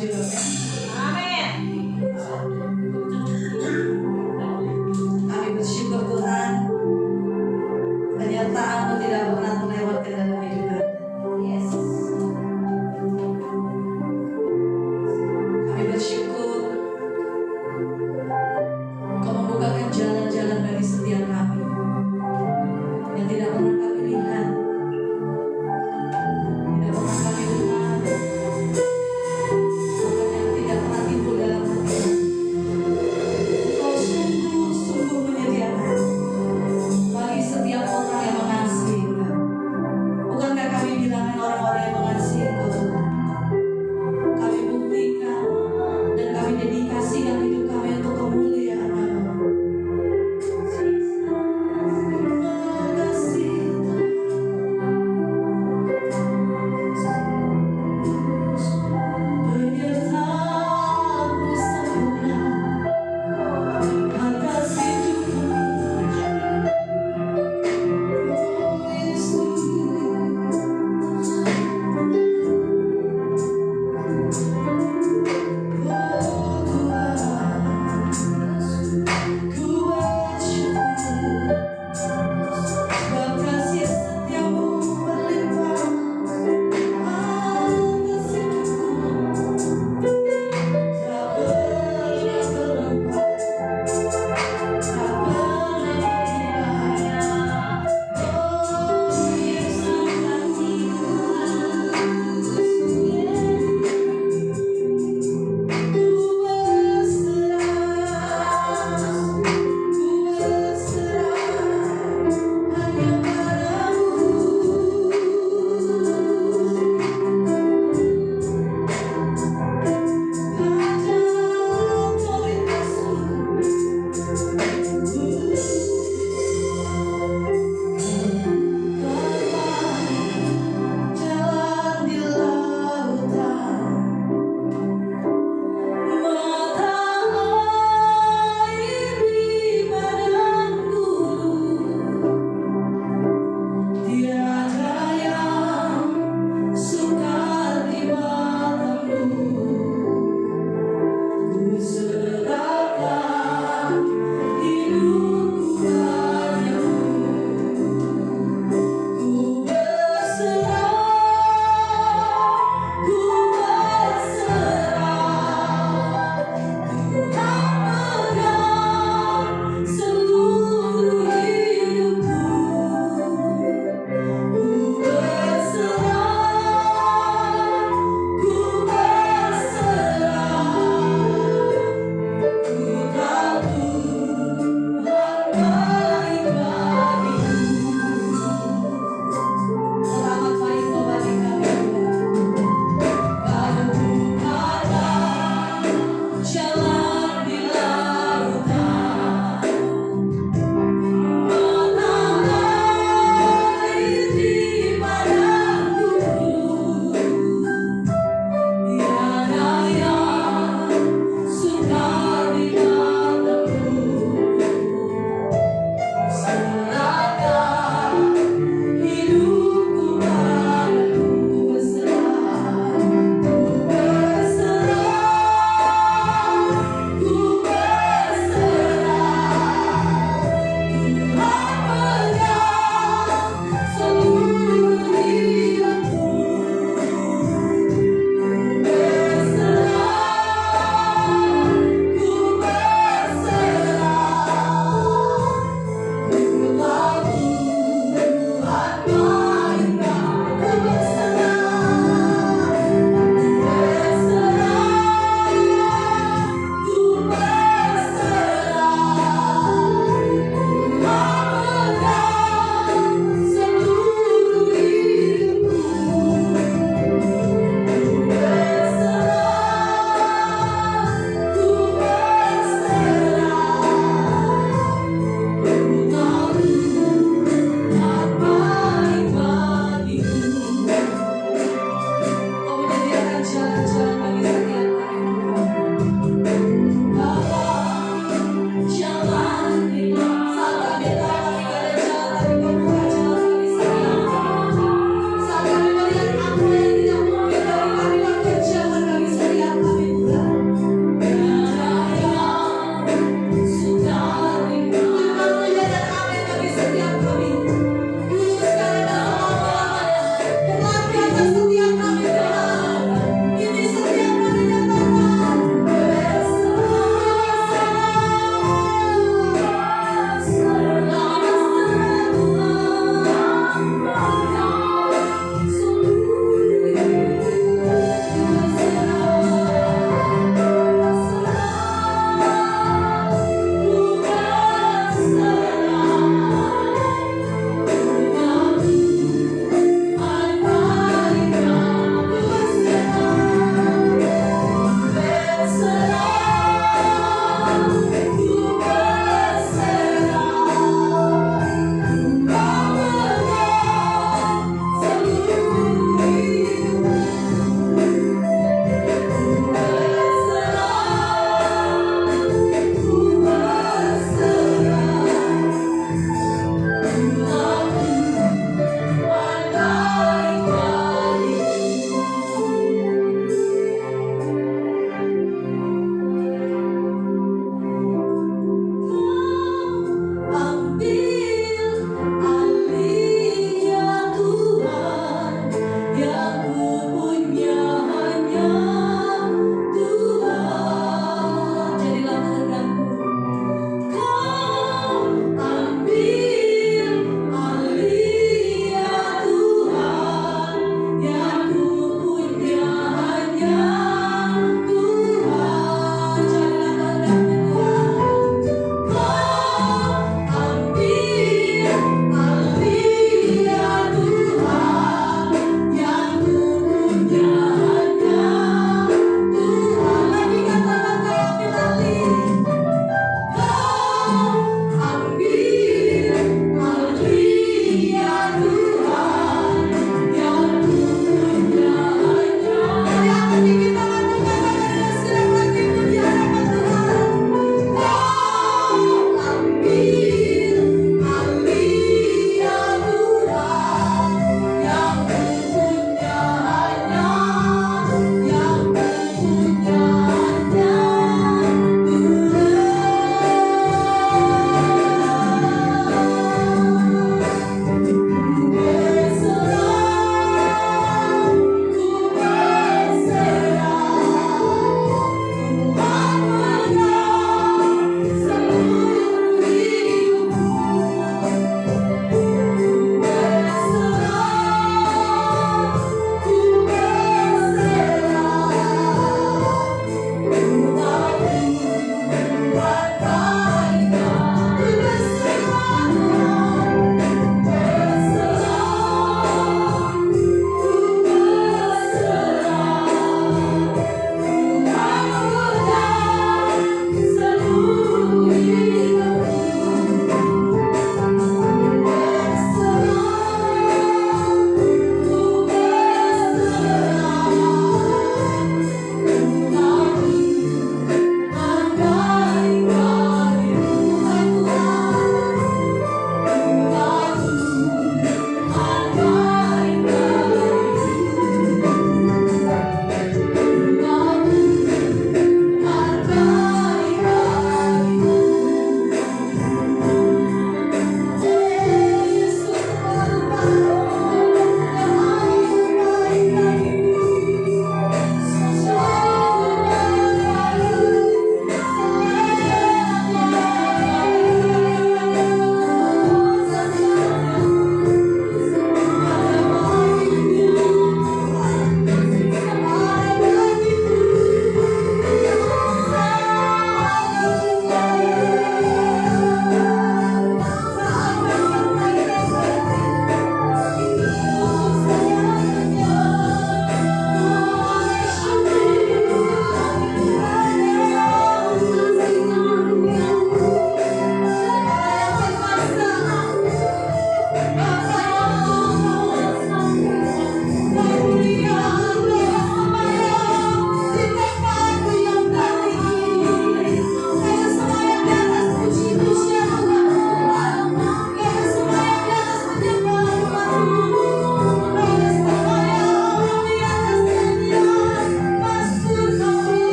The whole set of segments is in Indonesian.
juga ya. Amin. Kami bersyukur Tuhan, penyertaan-Mu tidak pernah melewatkan dalam hidup kami. Yes. Kami bersyukur Kau membukakan jalan-jalan bagi setiap kami yang tidak pernah kami lihat, tidak pernah kami dengar, bahkan yang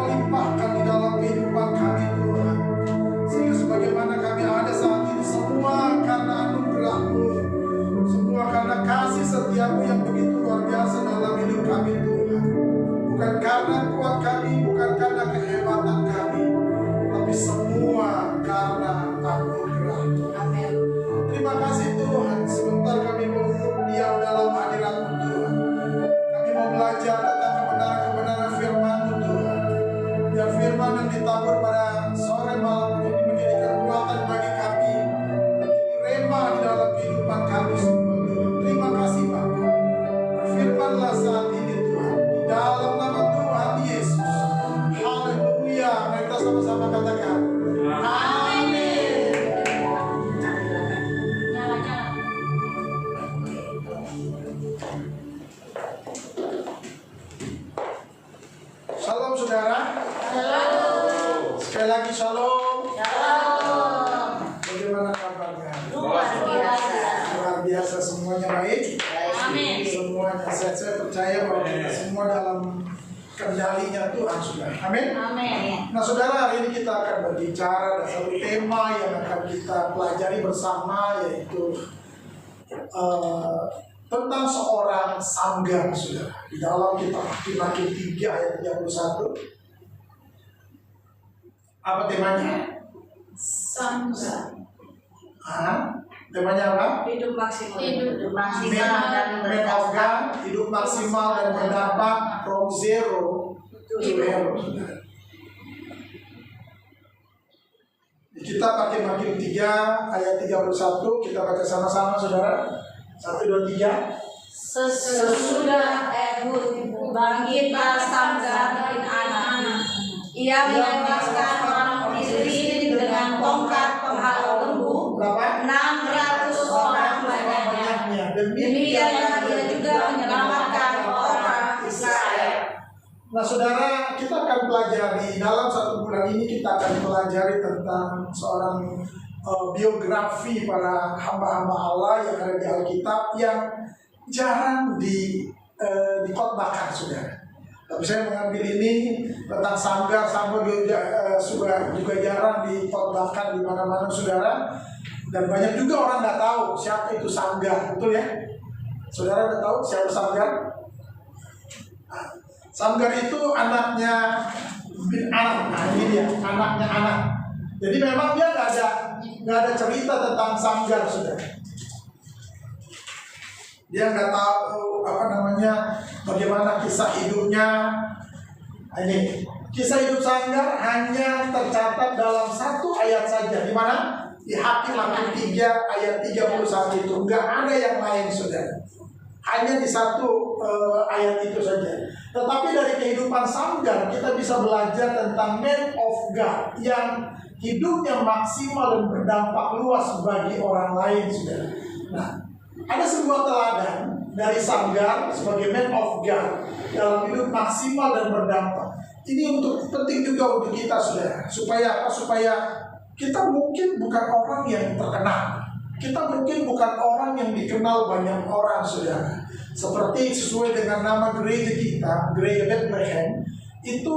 Engkau limpahkan di dalam kehidupan kami Tuhan. Sehingga sebagaimana kami ada saat ini, semua karena anugerah-Mu, semua karena kasih setiamu yang begitu luar biasa dalam hidup kami Tuhan. Bukan karena kuat kami, bukan karena kehebatan kami, tapi semua karena anugerah. Amin. Terima kasih Tuhan, sebentar kami mau duduk diam dalam hadirat-Mu Tuhan. Kami mau belajar tentang kebenaran-kebenaran firman-Mu Tuhan. Biar firman yang ditabur pada sore malam ini menjadi kekuatan bagi kami, menjadi rema di dalam kehidupan kami semua Tuhan. Terima kasih Bapa. Berfirmanlah saat ini Tuhan, di dalam nama Tuhan Yesus. Haleluya. Mari kita sama-sama katakan amin. Shalom saudara. Shalom. Sekali lagi shalom. Shalom. Bagaimana kabarnya? Luar biasa. Luar biasa, semuanya baik. Amin. Semuanya saya percaya bahwa kita semua dalam kendalinya Tuhan sudah. Amin. Amin. Nah saudara, hari ini kita akan berbicara dan satu tema yang akan kita pelajari bersama, yaitu tentang seorang sanggar saudara. Di dalam kitab Hakim 3 ayat 31. Apa temanya? Sanggar. Temanya apa? Hidup maksimal. Hidup maksimal dan Man of God, hidup maksimal dan berdampak from zero to hero. Di kitab Hakim 3 ayat 31 kita baca sama-sama saudara. 1, 2, 3. Sesudah Ehud bangkitlah Sanggar bin Anak. Ia menewaskan orang Filistin dengan tongkat penghalau lembu, Berapa? 600 orang banyaknya. Demikianlah ia juga menyelamatkan orang Israel. Nah saudara, kita akan pelajari dalam 1 bulan ini, kita akan pelajari tentang seorang biografi para hamba-hamba Allah yang ada di Alkitab yang jarang dikhotbahkan saudara. Tapi saya mengambil ini tentang sanggar juga jarang dikhotbahkan di mana-mana saudara. Dan banyak juga orang nggak tahu siapa itu sanggar, betul ya? Saudara udah tahu siapa sanggar? Nah, sanggar itu anaknya bin Anak. Nah ini dia, anaknya Anak. Jadi memang dia nggak ada cerita tentang sanggar saudara. Dia nggak tahu bagaimana kisah hidupnya. Ini kisah hidup sanggar hanya tercatat dalam 1 ayat saja, di mana di Hakim 3 ayat 31 itu. Nggak ada yang lain saudara, hanya di 1 ayat itu saja. Tetapi dari kehidupan sanggar kita bisa belajar tentang man of God yang hidupnya maksimal dan berdampak luas bagi orang lain saudara. Nah, ada sebuah teladan dari sanggar sebagai man of God dalam hidup maksimal dan berdampak. Ini penting juga untuk kita saudara. Supaya apa? Supaya kita mungkin bukan orang yang terkenal. Kita mungkin bukan orang yang dikenal banyak orang saudara. Seperti sesuai dengan nama gereja kita, Gereja Bethlehem, itu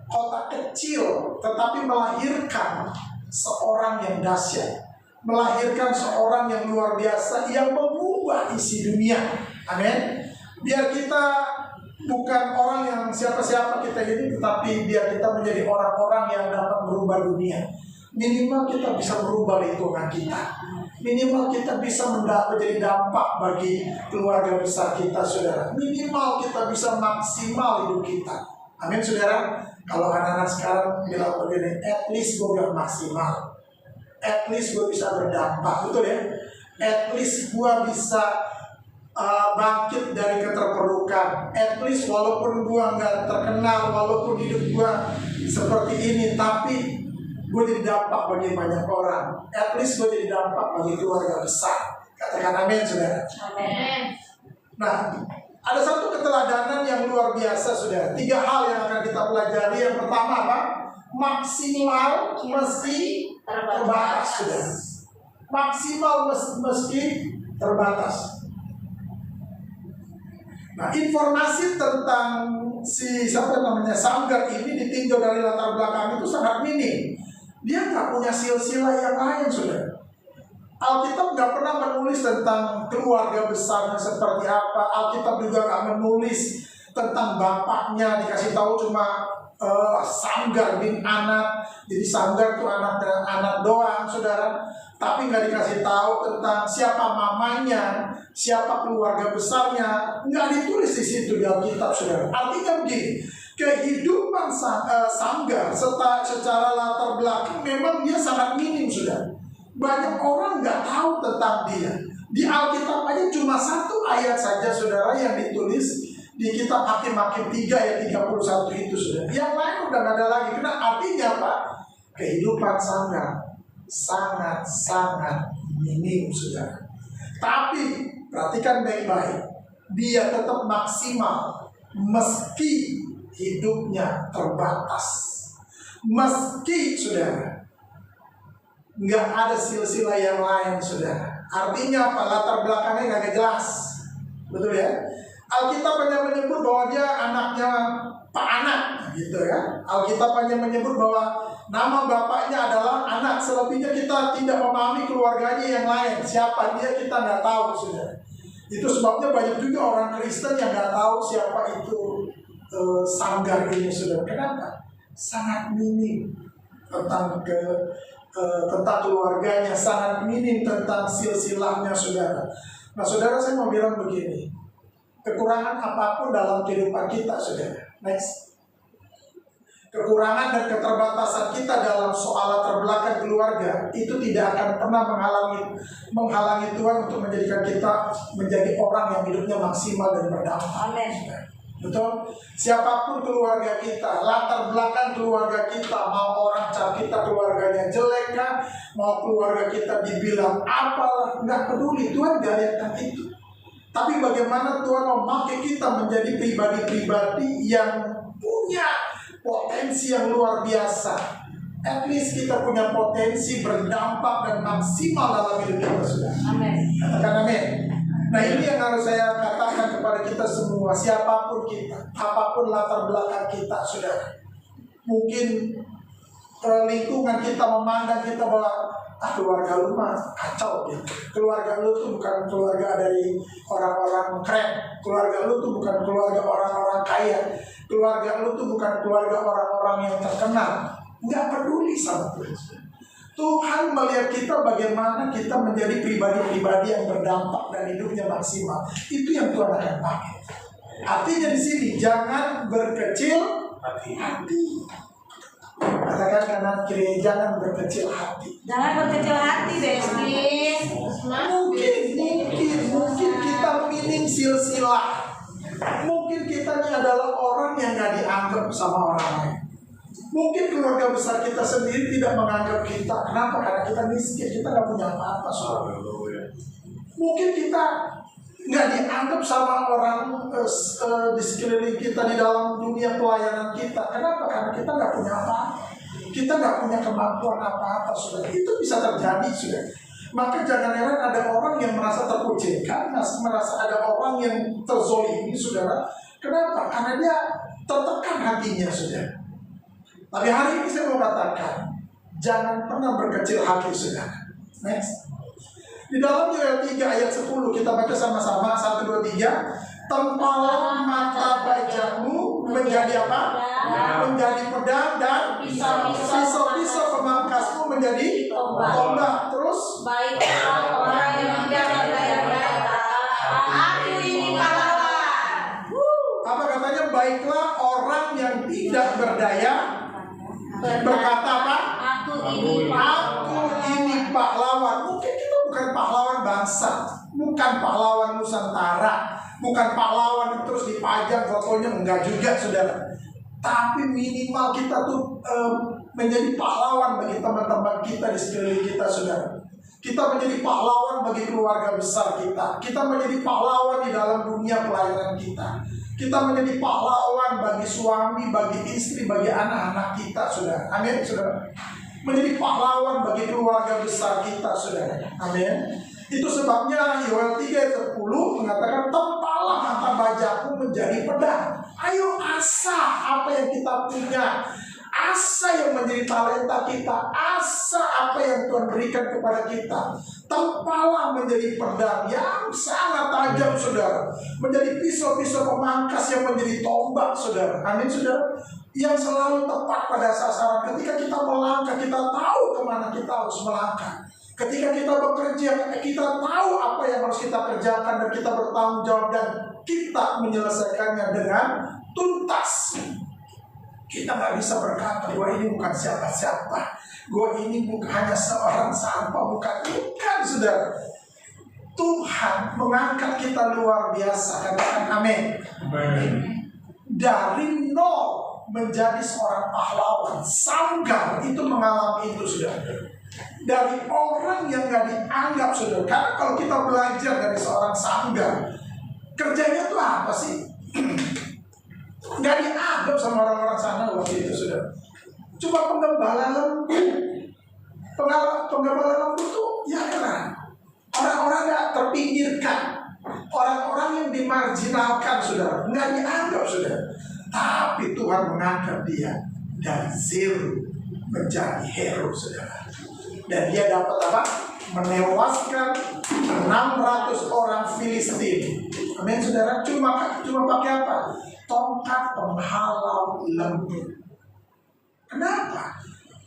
kota kecil tetapi melahirkan seorang yang dahsyat, melahirkan seorang yang luar biasa yang mengubah isi dunia. Amin. Biar kita bukan orang yang siapa-siapa kita ini, tetapi biar kita menjadi orang-orang yang dapat merubah dunia. Minimal kita bisa merubah lingkungan kita. Minimal kita bisa menjadi dampak bagi keluarga besar kita saudara. Minimal kita bisa maksimal hidup kita. Amin saudara. Kalau anak-anak sekarang bilang begini, at least gue bilang maksimal, at least gue bisa berdampak, betul ya? At least gue bisa bangkit dari keterpurukan. At least walaupun gue nggak terkenal, walaupun hidup gue seperti ini, tapi gue jadi dampak bagi banyak orang. At least gue jadi dampak bagi keluarga besar. Katakan amin saudara. Amin. Nah, ada satu keteladanan yang luar biasa saudara. 3 hal yang akan kita pelajari. Yang pertama apa? Maksimal meski terbatas saudara. Maksimal meski terbatas. Nah, informasi tentang si Sanggar ini ditinjau dari latar belakang itu sangat minim. Dia nggak punya silsilah yang lain, sudah. Alkitab nggak pernah menulis tentang keluarga besarnya seperti apa. Alkitab juga nggak menulis tentang bapaknya, dikasih tahu cuma Sanggar bin Anat. Jadi Sanggar itu anak doang, saudara. Tapi nggak dikasih tahu tentang siapa mamanya, siapa keluarga besarnya. Nggak ditulis di situ di Alkitab, saudara. Artinya begini, kehidupan Sanggar secara latar belakang memang dia sangat minim, saudara. Banyak orang nggak tahu tentang dia. Di Alkitab aja cuma satu ayat saja, saudara, yang ditulis di kitab Hakim-Hakim 3 ayat 31 itu, saudara. Yang lain udah nggak ada lagi. Karena artinya apa? Kehidupan Sanggar sangat-sangat minim, saudara. Tapi perhatikan baik-baik, dia tetap maksimal meski hidupnya terbatas. Meski, saudara, nggak ada silsilah yang lain, saudara. Artinya apa? Latar belakangnya nggak jelas, betul ya? Alkitab hanya menyebut bahwa dia anaknya Pak Anak, gitu ya. Alkitab hanya menyebut bahwa nama bapaknya adalah Anak. Selebihnya kita tidak memahami keluarganya yang lain. Siapa dia kita nggak tahu, saudara. Itu sebabnya banyak juga orang Kristen yang nggak tahu siapa itu Sanggar ini, saudara. Kenapa? Sangat minim tentang tentang keluarganya, sangat minim tentang silsilahnya, saudara. Nah, saudara, saya mau bilang begini, kekurangan apapun dalam kehidupan kita, saudara, next, kekurangan dan keterbatasan kita dalam soal latar belakang keluarga itu tidak akan pernah menghalangi Tuhan untuk menjadikan kita menjadi orang yang hidupnya maksimal dan berdampak. Amin. Betul? Siapapun keluarga kita, latar belakang keluarga kita, mau orang cap kita keluarganya jelek kah, mau keluarga kita dibilang apalah, nggak peduli, Tuhan gak lihatkan itu. Tapi bagaimana Tuhan memakai kita menjadi pribadi-pribadi yang punya potensi yang luar biasa. At least kita punya potensi berdampak dan maksimal dalam hidup kita, sudah. Amin. Katakan amin. Nah, ini yang harus saya katakan kepada kita semua, siapapun kita, apapun latar belakang kita, saudara. Mungkin lingkungan kita memandang kita bahwa keluarga lu mah kacau gitu. Keluarga lu tuh bukan keluarga dari orang-orang keren. Keluarga lu tuh bukan keluarga orang-orang kaya. Keluarga lu tuh bukan keluarga orang-orang yang terkenal. Nggak peduli sama Tuhan. Tuhan melihat kita bagaimana kita menjadi pribadi-pribadi yang berdampak dan hidupnya maksimal. Itu yang Tuhan akan pakai. Artinya di sini jangan berkecil hati. Katakan kanan kiri, jangan berkecil hati. Jangan berkecil hati, Besti. Mungkin kita minim silsilah. Mungkin kita ini adalah orang yang gak dianggap sama orang lain. Mungkin keluarga besar kita sendiri tidak menganggap kita. Kenapa? Karena kita miskin, kita gak punya apa-apa. Mungkin kita nggak dianggap sama orang di sekeliling kita di dalam dunia pelayanan kita. Kenapa? Karena kita nggak punya apa-apa. Kita nggak punya kemampuan apa-apa, saudara. Itu bisa terjadi, saudara. Maka jangan heran ada orang yang merasa terkucilkan, merasa ada orang yang terzolimi, saudara. Kenapa? Karena dia tertekan hatinya, saudara. Tapi hari ini saya mau katakan, jangan pernah berkecil hati, saudara. Next. Di dalam Yoel 3 ayat 10 kita baca sama-sama 1, 2, 3. Tempalah mata bajamu menjadi apa? Menjadi pedang dan pisau-pisau pemangkasmu menjadi tombak. Terus Baiklah orang yang menjaga baik-baik. Aku ini pahlawan. apa katanya? Baiklah orang yang tidak berdaya berkata apa? Aku ini pahlawan. Mungkin kita bukan pahlawan bangsa, bukan pahlawan Nusantara, bukan pahlawan yang terus dipajang fotonya, enggak juga, saudara. Tapi minimal kita tuh menjadi pahlawan bagi teman-teman kita di sekeliling kita, saudara. Kita menjadi pahlawan bagi keluarga besar kita. Kita menjadi pahlawan di dalam dunia pelayanan kita. Kita menjadi pahlawan bagi suami, bagi istri, bagi anak-anak kita, saudara. Amin, saudara. Menjadi pahlawan bagi keluarga besar kita, saudara. Amin. Itu sebabnya Yoel 3 ayat 10 mengatakan tempalah Tempalah mata bajaku menjadi pedang. Ayo asah apa yang kita punya. Asah yang menjadi talenta kita. Asah apa yang Tuhan berikan kepada kita. Tempalah menjadi pedang yang sangat tajam, saudara. Menjadi pisau-pisau pemangkas yang menjadi tombak, saudara. Amin, saudara. Yang selalu tepat pada sasaran. Ketika kita melangkah, kita tahu kemana kita harus melangkah. Ketika kita bekerja, kita tahu apa yang harus kita kerjakan dan kita bertanggung jawab dan kita menyelesaikannya dengan tuntas. Kita nggak bisa berkata, gue ini bukan siapa-siapa, gue ini bukan hanya seorang sampah, bukan, saudara. Tuhan mengangkat kita luar biasa, katakan amin. Dari nol menjadi seorang pahlawan. Sanggar itu mengalami itu, saudara. Dari orang yang gak dianggap, saudara. Karena kalau kita belajar dari seorang Sanggar, kerjanya itu apa sih? Gak dianggap sama orang-orang sana waktu itu, saudara. Cuma penggembala lembu. Penggembala lembu tuh ya keren. Orang-orang gak terpinggirkan. Orang-orang yang dimarginalkan, saudara. Gak dianggap, saudara. Tapi Tuhan mengangkat dia dari zero menjadi hero, saudara. Dan dia dapat apa? Menewaskan 600 orang Filistin. Amin, saudara. Cuma pakai apa? Tongkat penghalau lembu. Kenapa?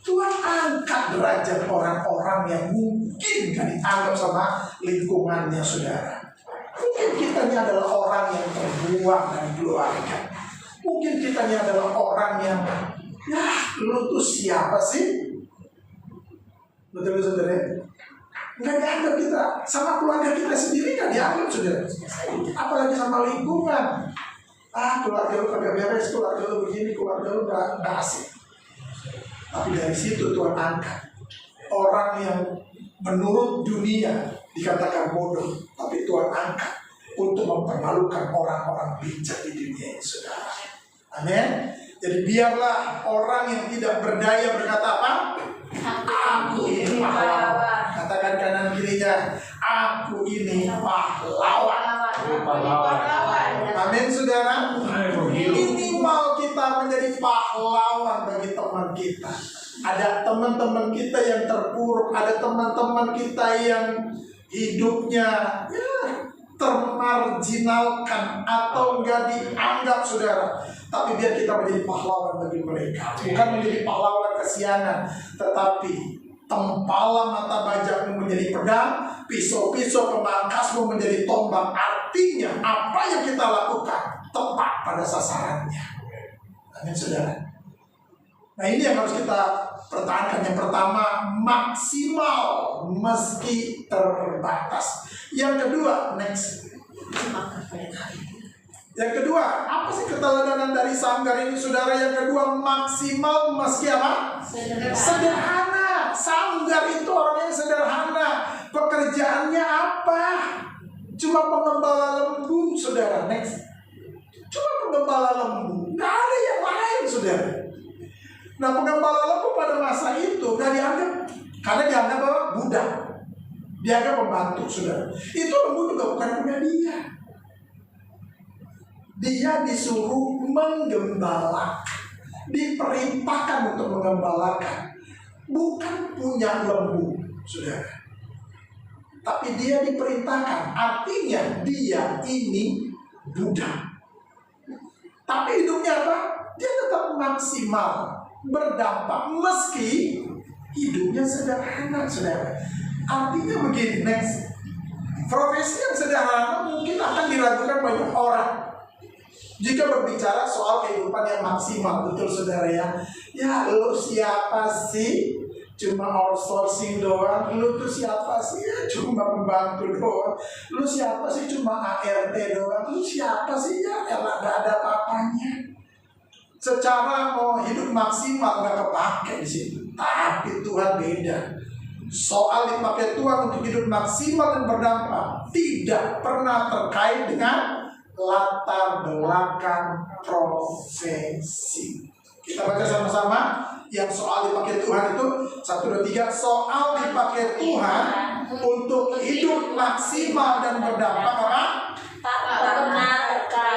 Tuhan angkat derajat orang-orang yang mungkin gak dianggap sama lingkungannya, saudara. Mungkin kita ini adalah orang yang terbuang dari keluarga. Mungkin kita ini adalah orang yang, ya, lu tuh siapa sih? Betul, saudara? Nggak dianggap kita. Sama keluarga kita sendiri nggak dianggap, saudara. Apalagi sama lingkungan. Keluarga lu kagak beres, keluarga lu begini, keluarga lu nggak asik. Tapi dari situ Tuhan angkat orang yang menurut dunia dikatakan bodoh, tapi Tuhan angkat untuk mempermalukan orang-orang bijak di dunia ini, saudara. Amin. Jadi biarlah orang yang tidak berdaya berkata apa? Aku ini pahlawan. Katakan kanan kirinya, aku ini pahlawan. Amin, saudara. Minimal kita menjadi pahlawan bagi teman kita. Ada teman-teman kita yang terpuruk, ada teman-teman kita yang hidupnya termarginalkan atau enggak dianggap, saudara. Tapi biar kita menjadi pahlawan bagi mereka. Bukan menjadi pahlawan kesiangan, tetapi tempalah mata bajakmu menjadi pedang, pisau-pisau pemangkasmu menjadi tombak. Artinya apa yang kita lakukan tepat pada sasarannya. Amin, saudara. Nah, ini yang harus kita pertahankan. Yang pertama, maksimal meski terbatas. Yang kedua, next. Yang kedua, apa sih keteladanan dari Sanggar ini, saudara? Yang kedua, maksimal meski apa? Sederhana. Sanggar itu orangnya sederhana. Pekerjaannya apa? Cuma pengembala lembu, saudara. Next. Cuma pengembala lembu. Nggak ada yang lain, saudara. Nah, pengembala lembu pada masa itu nggak dianggap, karena dianggap apa? Budak. Dianggap pembantu, saudara. Itu lembu juga bukan punya dia. Dia disuruh menggembalakan, diperintahkan untuk menggembalakan, bukan punya lembu, saudara. Tapi dia diperintahkan, artinya dia ini budak. Tapi hidupnya apa? Dia tetap maksimal, berdampak, meski hidupnya sederhana, saudara. Artinya begini, next. Profesi yang sederhana mungkin akan diragukan banyak orang jika berbicara soal kehidupan yang maksimal, betul, saudara ya. Ya, lu siapa sih? Cuma outsourcing doang. Lu tuh siapa sih? Ya, cuma pembantu doang. Lu siapa sih? Cuma ART doang. Lu siapa sih? Ya, elah, gak ada apa-apanya. Secara mau hidup maksimal gak kepake di situ. Tapi Tuhan beda. Soal dipakai Tuhan untuk hidup maksimal dan berdampak tidak pernah terkait dengan latar belakang profesi. Kita baca sama-sama. Yang soal dipakai Tuhan itu 1, 2, 3. Soal dipakai Tuhan untuk hidup maksimal dan berdampak apa? Tak pernah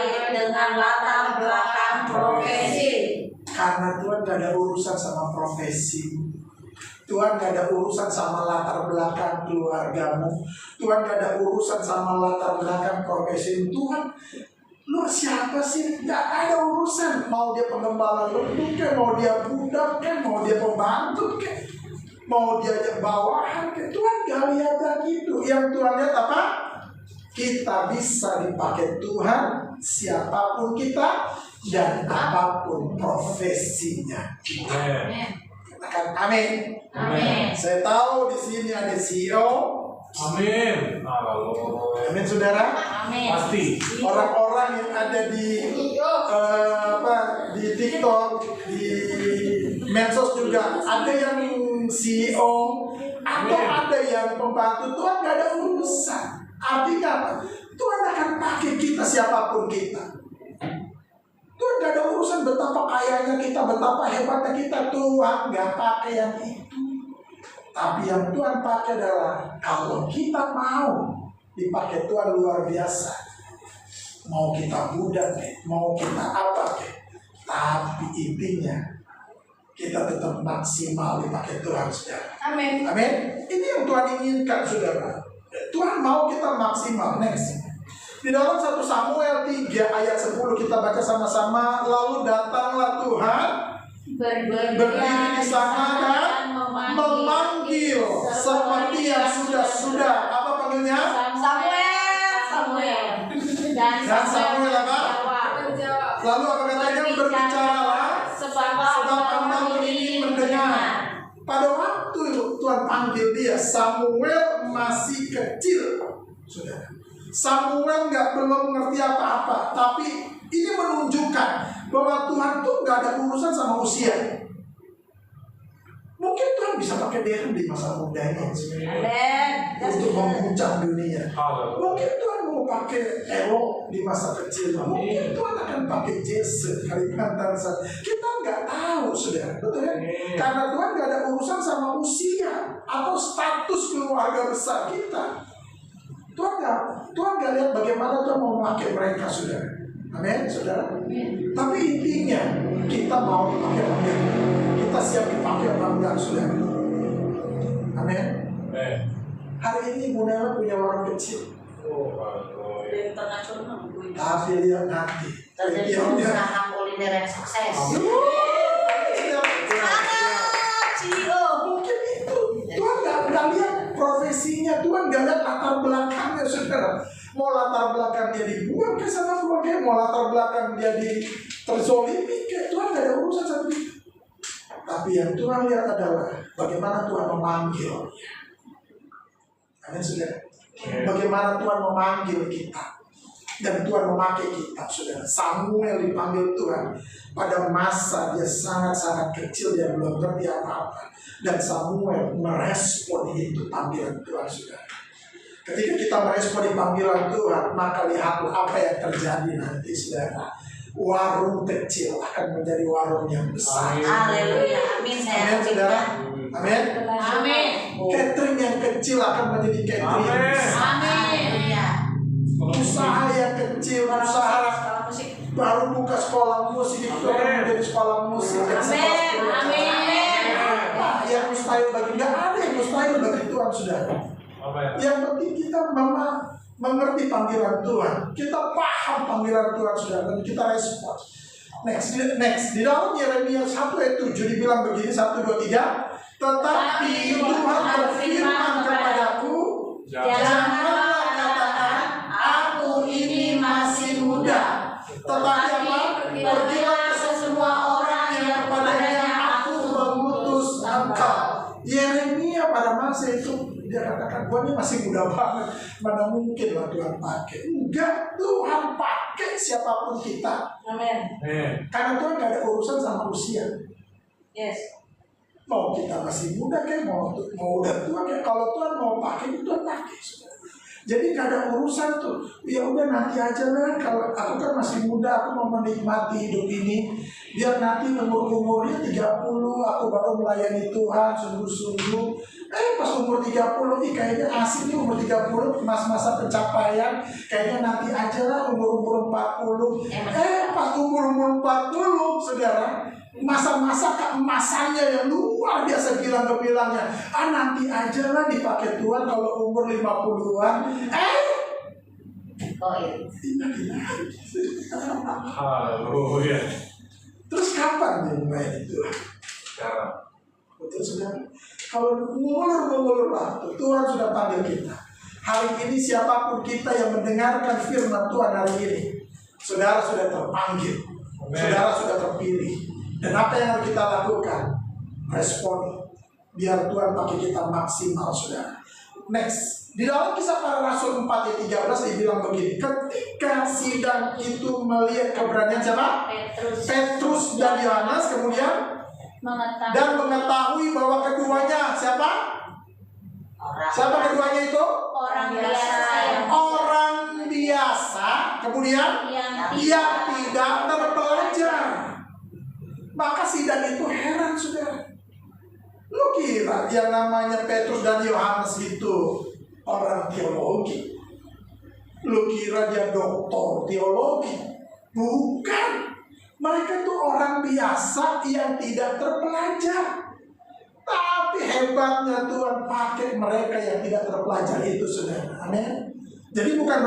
baik dengan latar belakang profesi. Karena Tuhan gak ada urusan sama profesi. Tuhan gak ada urusan sama latar belakang keluargamu. Tuhan gak ada urusan sama latar belakang profesi. Tuhan, lu siapa sih? Gak ada urusan. Mau dia penggembala lembu ke, mau dia budak ke, mau dia pembantu ke, mau dia bawahan ke. Tuhan gak lihat gitu. Yang Tuhan lihat apa? Kita bisa dipakai Tuhan, siapapun kita dan apapun profesinya. Katakan amin. Amin. Saya tahu di sini ada CEO. Amin. Haleluya. Amin, saudara. Amin. Pasti. Orang-orang yang ada di di TikTok, di medsos juga ada yang CEO atau ada yang pembantu. Tuhan gak ada urusan. Artinya apa? Tuhan akan pakai kita siapapun kita. Tuhan gak ada urusan betapa kayanya kita, betapa hebatnya kita. Tuhan gak pakai yang itu. Tapi yang Tuhan pakai adalah kalau kita mau dipakai Tuhan luar biasa. Mau kita budak, mau kita apa, tapi intinya kita tetap maksimal dipakai Tuhan, saudara. Amin. Amin. Ini yang Tuhan inginkan, saudara. Tuhan mau kita maksimal. Next. Di dalam 1 Samuel 3 ayat 10 kita baca sama-sama. Lalu datanglah Tuhan berdiri di sana dan memanggil seperti yang sudah. Apa panggilnya? Samuel. Dan Samuel apa? jawab. Lalu apa katanya? Berbicaralah sebab hamba ini mendengar. Pada waktu Tuhan panggil dia, Samuel masih kecil, saudara. Samuel belum ngerti apa-apa, tapi ini menunjukkan bahwa Tuhan tuh nggak ada urusan sama usia. Mungkin Tuhan bisa pakai dia di masa mudanya untuk mengguncang dunia. Mungkin Tuhan mau pakai Elo di masa kecil. Mungkin Tuhan akan pakai Jesse Kalimantan. Kita nggak tahu, saudara, betul ya? Karena Tuhan nggak ada urusan sama usia atau status keluarga besar kita. Tuhan gak lihat bagaimana Tuhan mau memakai mereka, saudara. Amin, saudara. Tapi intinya kita mau dipakai apa enggak? Kita siap dipakai apa enggak, saudara? Amin. Hari ini Bu Nela punya warung kecil. Tapi lihat nanti. Terjadi usaha kuliner yang sukses. Mungkin itu Tuhan gak lihat profesinya, Tuhan gak lihat latar belakangnya, saudara. Mau latar belakang dia dibuang ke sama keluarga, mau latar belakang dia terzolimi, Tuhan gak ada urusan sama dia. Tapi yang Tuhan lihat adalah bagaimana Tuhan memanggil. Amin, saudara. Bagaimana Tuhan memanggil kita dan Tuhan memakai kita, saudara. Samuel dipanggil Tuhan pada masa dia sangat-sangat kecil, dia belum ngerti apa-apa, dan Samuel merespon itu panggilan Tuhan, saudara. Ketika kita merespon panggilan Tuhan, maka lihatlah apa yang terjadi nanti, saudara. Warung kecil akan menjadi warung yang besar. Haleluya. Amin. Amin, saudara. Amin. Amin. Catering yang kecil akan menjadi catering yang besar. Amin. Usaha yang kecil, usaha baru buka sekolah musik itu akan menjadi sekolah musik yang Amin. Amin. yang mustahil bagi, nggak ada yang mustahil bagi Tuhan, saudara. Yang penting kita mengerti panggilan Tuhan, kita paham panggilan Tuhan, saudara, dan kita respon. Next. Di dalam Yeremia 1 ayat 7 dibilang begini, 1, 2, 3. Tetapi Tuhan berfirman kepadaku, janganlah katakan, aku ini masih muda. Tetapi apa? Pergilah ke semua orang yang kepadanya aku mengutus engkau. Yeremia pada masa itu dia katakan, gua ini masih muda banget, mana mungkin lah Tuhan pakai. Enggak, Tuhan pakai siapapun kita. Amin. Karena Tuhan gak ada urusan sama usia. Yes. Mau kita masih muda kayak mau udah tua kayak, kalau Tuhan mau pakai, Tuhan pakai. Jadi gak ada urusan tuh. Ya udah nanti aja lah, kalau aku kan masih muda, aku mau menikmati hidup ini. Biar nanti umurnya 30, aku baru melayani Tuhan sungguh-sungguh. Pas umur 30, kayaknya asik nih umur 30, masa-masa pencapaian. Kayaknya nanti aja lah umur 40. Pas umur 40, saudara, masa-masa keemasannya yang luar biasa gilang-gilangnya. Nanti aja lah dipakai Tuhan kalau umur 50-an. Haleluya. Terus kapan dimulai itu? Sekarang. Betul, saudara. Kalau mengulur waktu, Tuhan sudah panggil kita. Hari ini siapapun kita yang mendengarkan firman Tuhan hari ini, saudara sudah terpanggil, saudara sudah terpilih. Dan apa yang harus kita lakukan? Respon. Biar Tuhan pakai kita maksimal, saudara. Next. Di dalam Kisah Para Rasul 4 ayat 13 dibilang begini. Ketika sidang itu melihat keberanian siapa? Petrus dan Yohanes, kemudian dan mengetahui bahwa keduanya siapa? Siapa keduanya itu? Orang biasa. Orang biasa, kemudian yang tidak terpelajar. Maka sidang itu heran, saudara. Lu kira yang namanya Petrus dan Yohanes itu orang teologi? Lu kira dia doktor teologi? Bukan. Mereka itu orang biasa yang tidak terpelajar. Tapi hebatnya Tuhan pakai mereka yang tidak terpelajar itu, saudara. Amin. Jadi bukan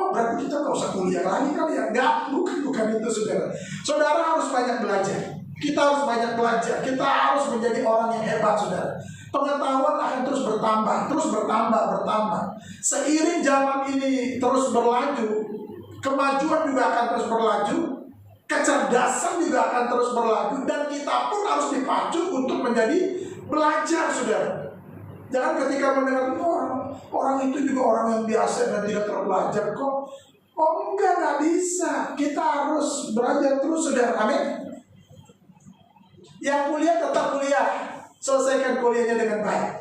berarti kita nggak usah kuliah lagi kali ya. Enggak, bukan itu, saudara. Saudara harus banyak belajar. Kita harus banyak belajar. Kita harus menjadi orang yang hebat, saudara. Pengetahuan akan terus bertambah. Seiring zaman ini terus berlaju, kemajuan juga akan terus berlaju, kecerdasan juga akan terus berlaju, dan kita pun harus dipacu untuk menjadi belajar, saudara. Jangan ketika mendengar orang itu juga orang yang biasa dan tidak terpelajar kok. Enggak bisa. Kita harus belajar terus, saudara. Amin. Yang kuliah tetap kuliah, selesaikan kuliahnya dengan baik.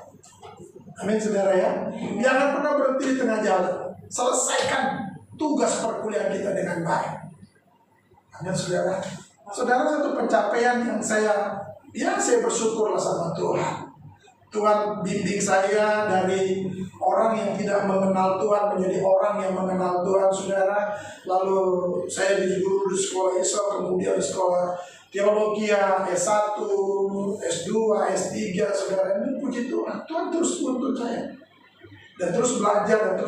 Amin, saudara ya. Jangan pernah berhenti di tengah jalan. Selesaikan tugas perkuliahan kita dengan baik. Amin, saudara. Saudara, satu pencapaian yang saya bersyukurlah sama Tuhan. Tuhan bimbing saya dari orang yang tidak mengenal Tuhan menjadi orang yang mengenal Tuhan, saudara. Lalu saya dulu di sekolah Islam, kemudian di sekolah teologi S1, S2, S3, saudara. Ini puji Tuhan. Tuhan terus tuntun saya. Dan terus belajar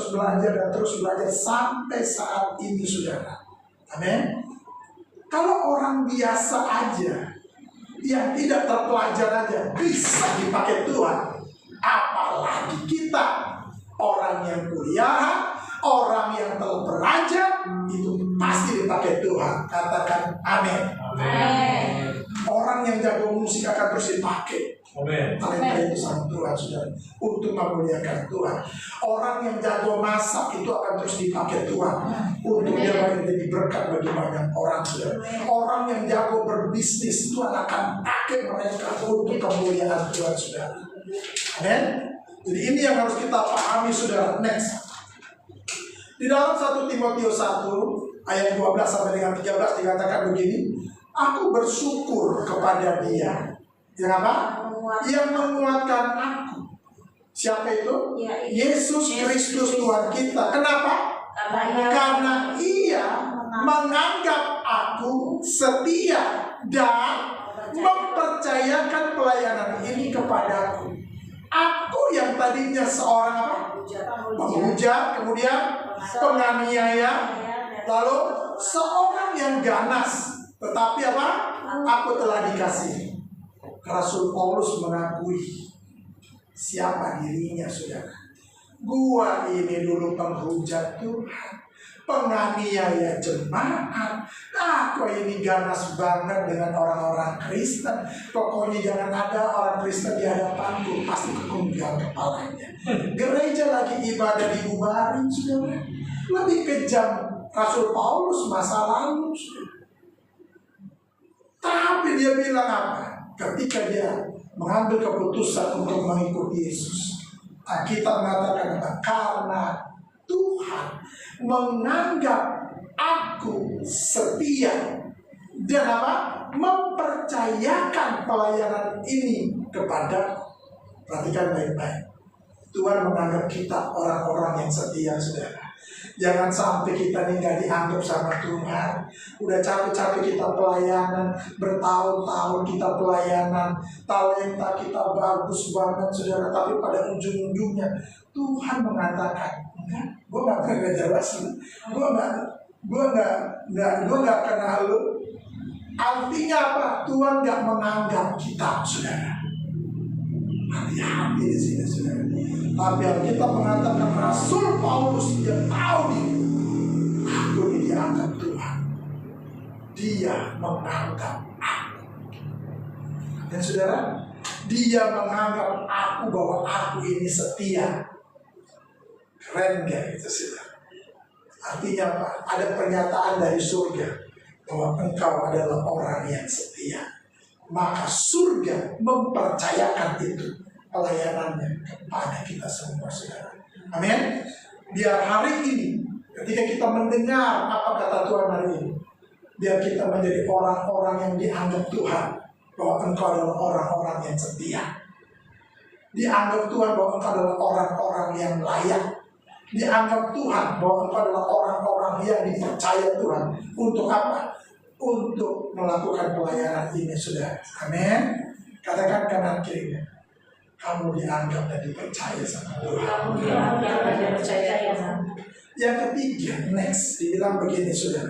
sampai saat ini, saudara. Amin. Kalau orang biasa aja, yang tidak terpelajar aja bisa dipakai Tuhan, apalagi kita orang yang kuliah, orang yang terpelajar, itu pasti dipakai Tuhan. Katakan amin. Amin. Orang yang jago musik akan terus dipakai. Talenta itu sama Tuhan, saudara, untuk memuliakan Tuhan. Orang yang jago masak itu akan terus dipakai Tuhan untuk dia menjadi berkat bagi banyak orang, saudara. Orang yang jago berbisnis, Tuhan akan pakai mereka untuk kemuliaan Tuhan, saudara. Amin. Jadi ini yang harus kita pahami, saudara. Next. Di dalam 1 Timotius 1 ayat 12 sampai dengan 13 dikatakan begini. Aku bersyukur kepada Dia yang apa? Yang menguatkan aku. Siapa itu? Yesus Kristus Tuhan kita. Kenapa? Karena Ia menganggap aku setia dan mempercayakan pelayanan ini kepadaku. Aku yang tadinya seorang apa? Penghujat, kemudian penganiaya, lalu seorang yang ganas. Tetapi apa? Aku telah dikasihi. Rasul Paulus mengakui siapa dirinya, saudara. Gua ini dulu penghujat Tuhan, penganiaya jemaat. Aku ini ganas banget dengan orang-orang Kristen. Pokoknya jangan ada orang Kristen di hadapanku, pasti kekunggal kepalanya. Gereja lagi ibadah dibubarin, saudara. Lebih kejam Rasul Paulus masa lalu, saudara. Tapi dia bilang apa? Ketika dia mengambil keputusan untuk mengikuti Yesus, kita mengatakan apa? Karena Tuhan menganggap aku setia dan apa? Mempercayakan pelayanan ini kepadaku. Perhatikan baik-baik. Tuhan menganggap kita orang-orang yang setia, saudara. Jangan sampai kita nih gak dianggap sama Tuhan. Udah capek-capek kita pelayanan, bertahun-tahun kita pelayanan, talenta kita bagus banget, saudara. Tapi pada ujung-ujungnya Tuhan mengatakan, enggak, gue gak akan ngejelas lu, gue gak kenal lu. Artinya apa? Tuhan gak menganggap kita, saudara. Hati-hati di sini, saudara. Tapi Alkitab mengatakan Rasul Paulus dia tahu nih, aku ini dianggap Tuhan. Dia menganggap aku. Dan saudara, dia menganggap aku bahwa aku ini setia. Keren gak itu, saudara? Artinya apa? Ada pernyataan dari surga bahwa engkau adalah orang yang setia. Maka surga mempercayakan itu, pelayanannya kepada kita semua, saudara. Amin. Biar hari ini ketika kita mendengar apa kata Tuhan hari ini, biar kita menjadi orang-orang yang dianggap Tuhan bahwa engkau adalah orang-orang yang setia. Dianggap Tuhan bahwa engkau adalah orang-orang yang layak. Dianggap Tuhan bahwa engkau adalah orang-orang yang dipercaya Tuhan. Untuk apa? Untuk melakukan pelayanan ini, saudara. Amin. Katakan kanan kirinya, kamu dianggap dan dipercaya sama Tuhan. Kamu dianggap dan dipercaya sama. Yang ketiga, next, dibilang begini, saudara.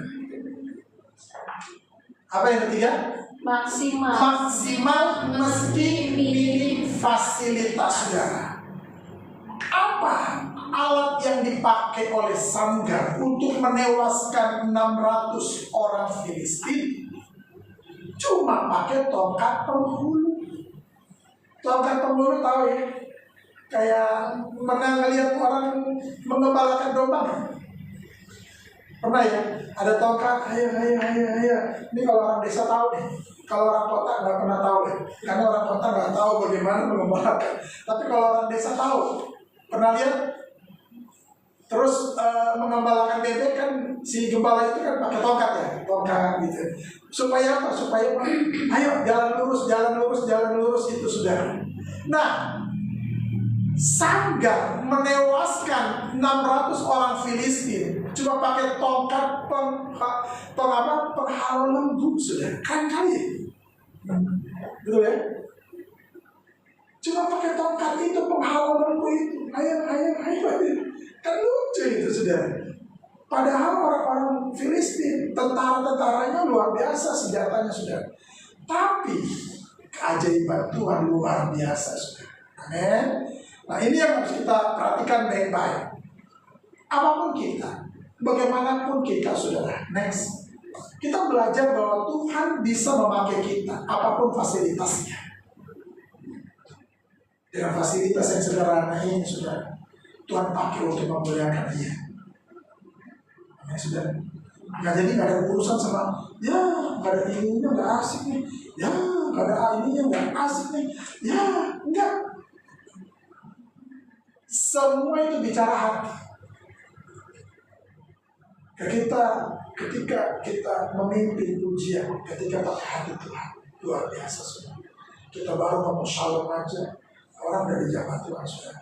Apa yang ketiga? Maksimal. Maksimal meski minim fasilitas, saudara. Apa alat yang dipakai oleh Sanggar untuk menewaskan 600 orang Filistin? Cuma pakai tongkat penghulu. Tongkat penghulu tahu ya? Kayak pernah ngeliat orang mengembalakan domba nggak? Pernah ya? Ada tongkat, ayo. Ini kalau orang desa tahu nih. Kalau orang kota nggak pernah tahu ya. Karena orang kota nggak tahu bagaimana mengembalakan. Tapi kalau orang desa tahu. Pernah lihat? Terus mengembalakan bebek kan si gembala itu kan pakai tongkat ya, tongkat gitu. Supaya apa? Supaya ayo jalan lurus itu sudah. Nah, Sanggar menewaskan 600 orang Filistin cuma pakai tongkat penghalau lembu, sudah. Keren kali. Betul ya? Cuma pakai tongkat itu penghalau lembu itu. Ayo. Kan lucu itu, sudah. Padahal orang-orang Filistin, tentara-tentaranya luar biasa, senjatanya, sudah. Tapi keajaiban Tuhan luar biasa, sudah. Amin. Nah, ini yang harus kita perhatikan baik-baik. Apapun kita, bagaimanapun kita, saudara. Next, kita belajar bahwa Tuhan bisa memakai kita, apapun fasilitasnya. Dengan fasilitas yang sederhana ini, saudara, Tuhan pakai untuk memuliakan Dia. Amin, saudara. Nggak jadi nggak ada urusan sama, ya nggak ada ininya nggak asik nih, ya nggak ada ininya nggak asik nih, ya enggak. Semua itu bicara hati. Ketika kita memimpin pujian, ketika pakai hati Tuhan, luar biasa, saudara. Kita baru ngomong shalom aja, orang dari zaman Tuhan, saudara.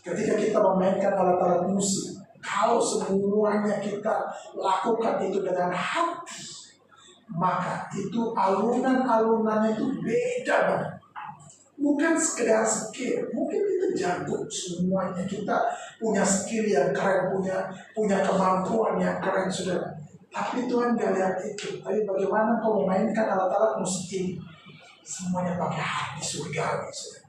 Ketika kita memainkan alat-alat musik, kalau semuanya kita lakukan itu dengan hati, maka itu alunan-alunannya itu beda banget. Bukan sekedar skill, mungkin kita jago semuanya, kita punya skill yang keren, punya kemampuan yang keren, saudara. Tapi Tuhan gak lihat itu. Tapi bagaimana kau memainkan alat-alat musik ini? Semuanya pakai hati surgawi, saudara.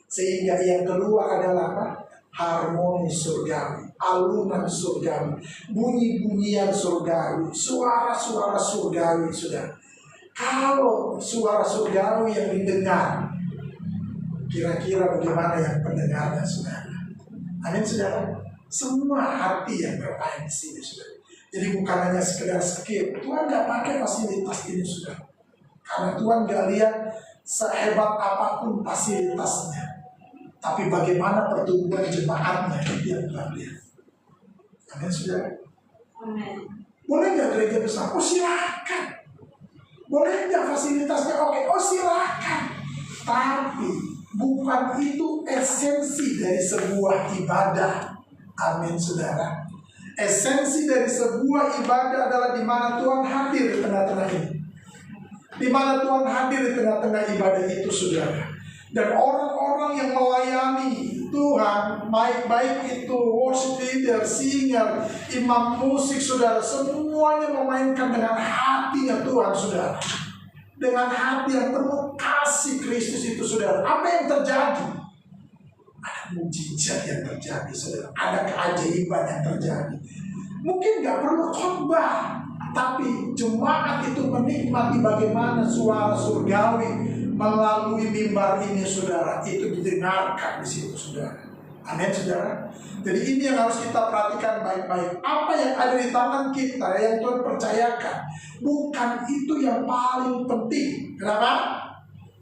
Sehingga yang keluar adalah apa? Harmoni surgawi, alunan surgawi, bunyi-bunyian surgawi, suara-suara surgawi, sudah. Kalau suara surgawi yang didengar, kira-kira bagaimana yang pendengarnya, saudara? Amin, saudara. Semua hati yang bermain di sini, saudara. Jadi bukan hanya sekedar skill. Tuhan nggak pakai fasilitas ini, saudara. Karena Tuhan nggak lihat sehebat apapun fasilitasnya. Tapi bagaimana pertumbuhan jemaatnya yang Tuhan lihat. Amin, saudara. Amin. Boleh nggak gereja besar? Oh, silakan. Boleh nggak fasilitasnya? Oke, oh silakan. Tapi bukan Tuhan itu esensi dari sebuah ibadah. Amin, saudara. Esensi dari sebuah ibadah adalah di mana Tuhan hadir di tengah-tengah ini. Di mana Tuhan hadir di tengah-tengah ibadah itu, saudara. Dan orang-orang yang melayani Tuhan, baik itu worship leader, singer, imam musik, saudara, semuanya memainkan dengan hatinya Tuhan, saudara. Dengan hati yang penuh kasih Kristus itu, saudara. Apa yang terjadi? Ada mujizat yang terjadi, saudara. Ada keajaiban yang terjadi. Mungkin gak perlu khotbah, tapi jemaat itu menikmati bagaimana suara surgawi melalui mimbar ini, saudara. Itu didengarkan di situ, saudara. Amin, saudara. Jadi ini yang harus kita perhatikan baik-baik. Apa yang ada di tangan kita yang Tuhan percayakan, bukan itu yang paling penting. Kenapa?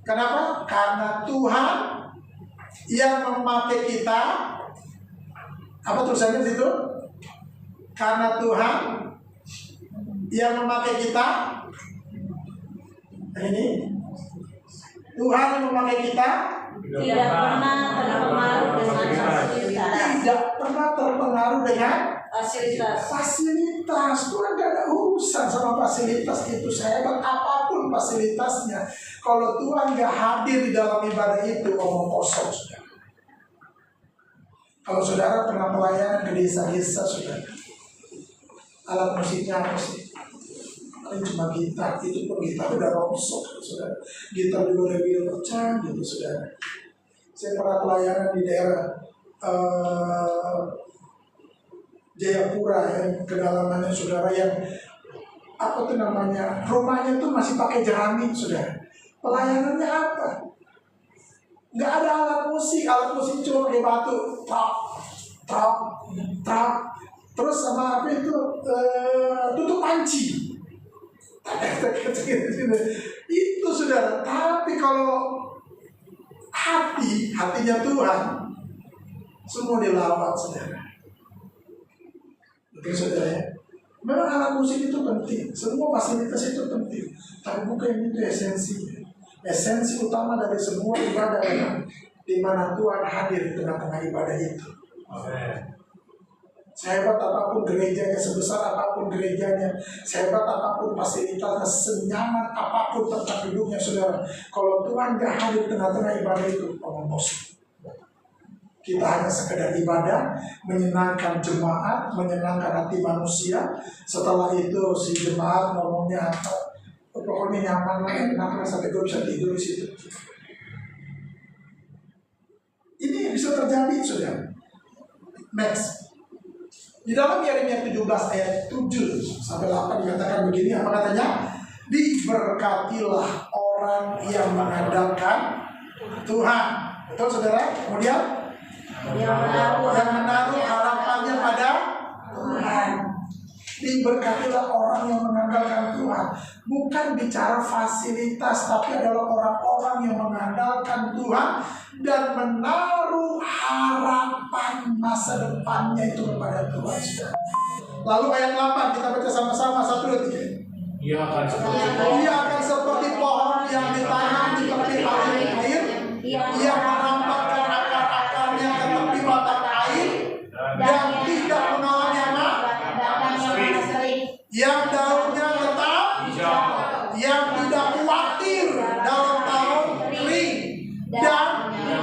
Kenapa? Karena Tuhan yang memakai kita. Apa tulisannya di situ? Karena Tuhan yang memakai kita. Ini Tuhan yang memakai kita Tidak pernah terpengaruh dengan fasilitas. tidak pernah terpengaruh dengan Fasilitas. Tuhan gak ada urusan sama fasilitas itu. Sehebat apapun fasilitasnya, kalau Tuhan gak hadir di dalam ibadah itu, omong kosong, saudara. Kalau saudara pernah pelayanan ke desa-desa, saudara, alat musiknya apa sih? Paling cuma gitar, itu pun gitar udah rongsok, saudara. Gitar juga udah bilang pecah gitu, saudara. Saya pernah pelayanan di daerah Jayapura, yang kedalamannya, saudara, yang apa tuh namanya, rumahnya tuh masih pakai jerami, saudara. Pelayanannya apa? Nggak ada alat musik cuma pakai batu, trap, terus sama apa itu, tutup panci. Itu, saudara. Tapi kalau hatinya Tuhan, semua dilawat, saudara. Oke, saudara ya. Memang alat musik itu penting, semua fasilitas itu penting, tapi bukan itu esensinya. Esensi utama dari semua ibadah adalah di mana Tuhan hadir di tengah-tengah ibadah itu. Sehebat apapun gerejanya, sebesar apapun gerejanya, sehebat apapun fasilitasnya, senyaman apapun tempat duduknya, saudara, kalau Tuhan gak hadir di tengah-tengah ibadah itu, omong kosong. Kita hanya sekedar ibadah, menyenangkan jemaat, menyenangkan hati manusia. Setelah itu si jemaat ngomongnya apa, pokoknya nyaman lah, enak lah, sampai gue bisa tidur di situ. Ini yang bisa terjadi, saudara. Next. Di dalam Yeremia 17 ayat 7 sampai 8 dikatakan begini, apa katanya? Diberkatilah orang yang mengandalkan Tuhan. Betul, saudara? Kemudian yang menaruh harapannya pada Tuhan. Diberkatilah orang yang mengandalkan Tuhan. Bukan bicara fasilitas, tapi adalah orang-orang yang mengandalkan Tuhan dan menaruh harapan masa depannya itu kepada Tuhan. Lalu ayat 8 kita baca sama-sama, 1, 2, 3. Ia akan seperti pohon yang ditanam di tepi air. Ia merampakkan akar-akarnya ke tepi mata air dan tidak mengalami apa? Yang daunnya tetap hijau, yang tidak khawatir dalam tahun kering, dan tidak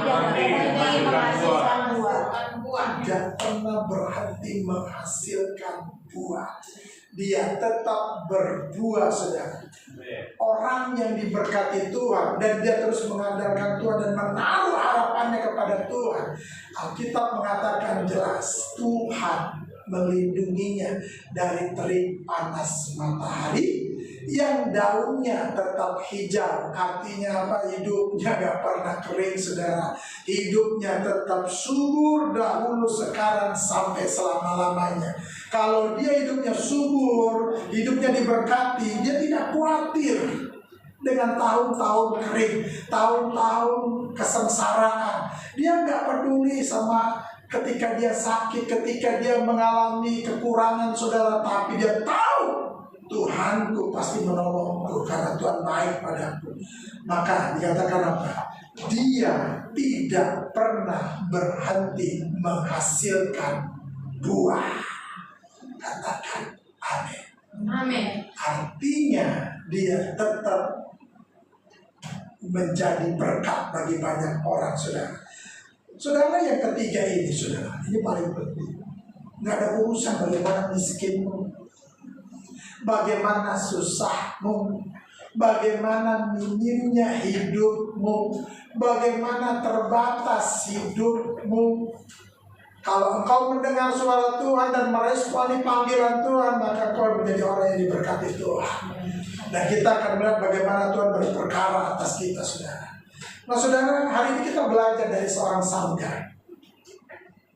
pernah berhenti menghasilkan buah. Dia tetap berbuah, saudara. Orang yang diberkati Tuhan dan dia terus mengandalkan Tuhan dan menaruh harapannya kepada Tuhan, Alkitab mengatakan jelas, Tuhan melindunginya dari terik panas matahari, yang daunnya tetap hijau. Artinya apa? Hidupnya gak pernah kering, saudara. Hidupnya tetap subur dahulu, sekarang, sampai selama-lamanya. Kalau dia hidupnya subur, hidupnya diberkati, dia tidak khawatir dengan tahun-tahun kering, tahun-tahun kesengsaraan. Dia gak peduli sama ketika dia sakit, ketika dia mengalami kekurangan, saudara. Tapi dia tahu Tuhanku pasti menolongku karena Tuhan baik padaku. Maka dikatakan apa? Dia dia tidak pernah berhenti menghasilkan buah. Katakan amin. Amin. Artinya dia tetap menjadi berkat bagi banyak orang, saudara. Saudara, yang ketiga ini, saudara, ini paling penting. Nggak ada urusan bagaimana miskinmu, bagaimana susahmu, bagaimana minimnya hidupmu, bagaimana terbatas hidupmu. Kalau engkau mendengar suara Tuhan dan meresponi panggilan Tuhan, maka engkau menjadi orang yang diberkati Tuhan. Dan kita akan melihat bagaimana Tuhan berperkara atas kita, saudara. Nah, saudara, hari ini kita belajar dari seorang Sanggar,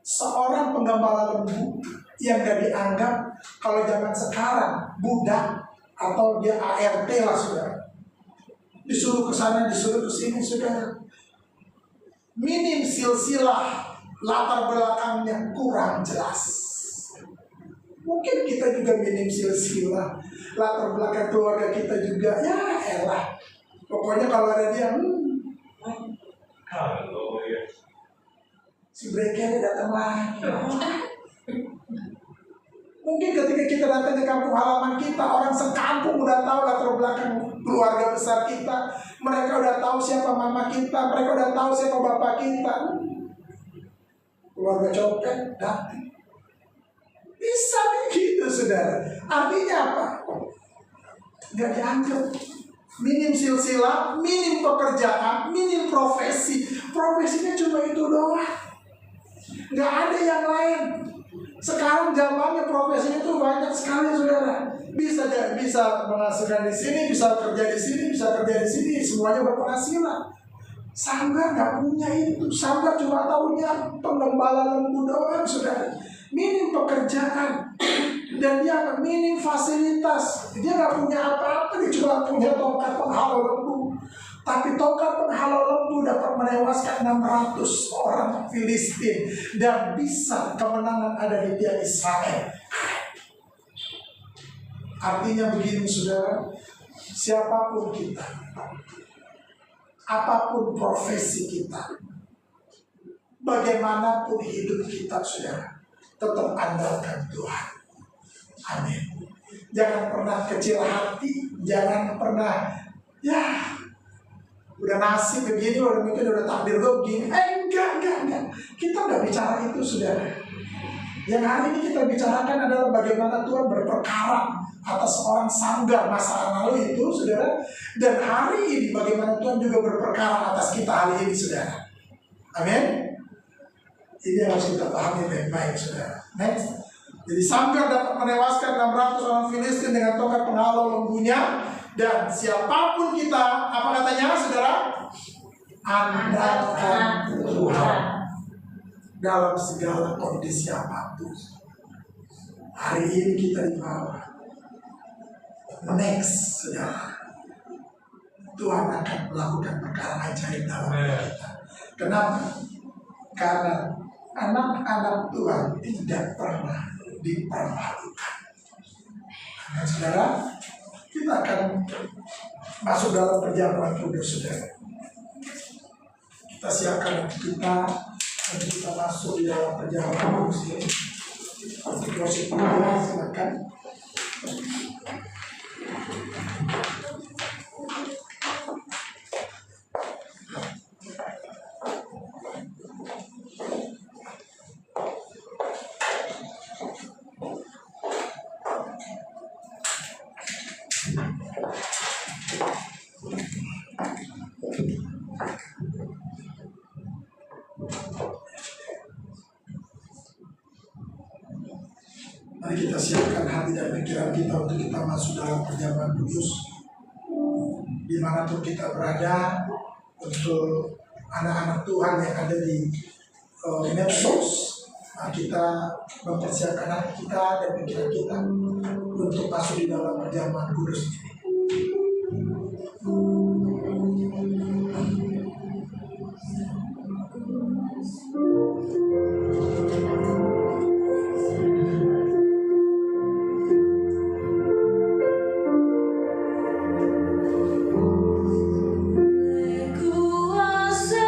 seorang penggembala lembu yang gak dianggap kalau zaman sekarang budak atau dia ART lah, saudara. Disuruh ke sana, disuruh ke sini, saudara. Minim silsilah, latar belakangnya kurang jelas. Mungkin kita juga minim silsilah, latar belakang keluarga kita juga, ya elah. Pokoknya kalau ada dia, si Brekele datang lagi. Mungkin ketika kita datang ke kampung halaman kita, orang sekampung udah tahu latar belakang keluarga besar kita. Mereka udah tahu siapa mama kita, mereka udah tahu siapa bapak kita. Keluarga copet datang. Bisa begitu, saudara. Artinya apa? Gak dianggap. Minim silsilah, minim pekerjaan, minim profesi. Profesinya cuma itu doang. Gak ada yang lain. Sekarang zamannya profesinya itu banyak sekali, saudara. Bisa menghasilkan di sini, bisa kerja di sini, bisa kerja di sini. Semuanya berpenghasilan. Sanggar nggak punya itu. Sanggar cuma tahunya penggembala lembu doang, saudara. Minim pekerjaan dan dia minim fasilitas. Dia nggak punya apa-apa. Dia cuma punya tongkat penghalau lembu. Tapi tongkat penghalau lembu dapat menewaskan 600 orang Filistin dan bisa kemenangan ada di pihak Israel. Artinya begini, saudara, siapapun kita, apapun profesi kita, bagaimanapun hidup kita, saudara, tetap andalkan Tuhan. Amin. Jangan pernah kecil hati, jangan pernah udah nasib begini, udah takdir gue begini. Enggak. Kita nggak bicara itu, saudara. Yang hari ini kita bicarakan adalah bagaimana Tuhan berperkara atas orang Sanggar masa lalu itu, saudara. Dan hari ini bagaimana Tuhan juga berperkara atas kita hari ini, saudara. Amin. Ini harus kita pahami baik-baik, saudara. Next. Jadi Sanggar dapat menewaskan 600 orang Filistin dengan tongkat penghalau lembunya. Dan siapapun kita, apa katanya, saudara? Andalkan Tuhan dalam segala kondisi apapun. Hari ini kita di bawah. Next, saudara, Tuhan akan melakukan perkara ajaib dalam hidup kita. Kenapa? Karena anak-anak Tuhan tidak pernah dipermalukan. Nah, saudara, kita akan masuk dalam perjamuan kudus, saudara. Kita siapkan kita untuk kita masuk di dalam perjamuan kudus ini. Untuk worship kita, silakan. Mari kita siapkan hati dan pikiran kita untuk kita masuk dalam perjamuan kudus. Dimanapun kita berada, untuk anak-anak Tuhan yang ada di medsos, kita mempersiapkan hati kita dan pikiran kita untuk masuk di dalam perjamuan kudus ini. Kuasa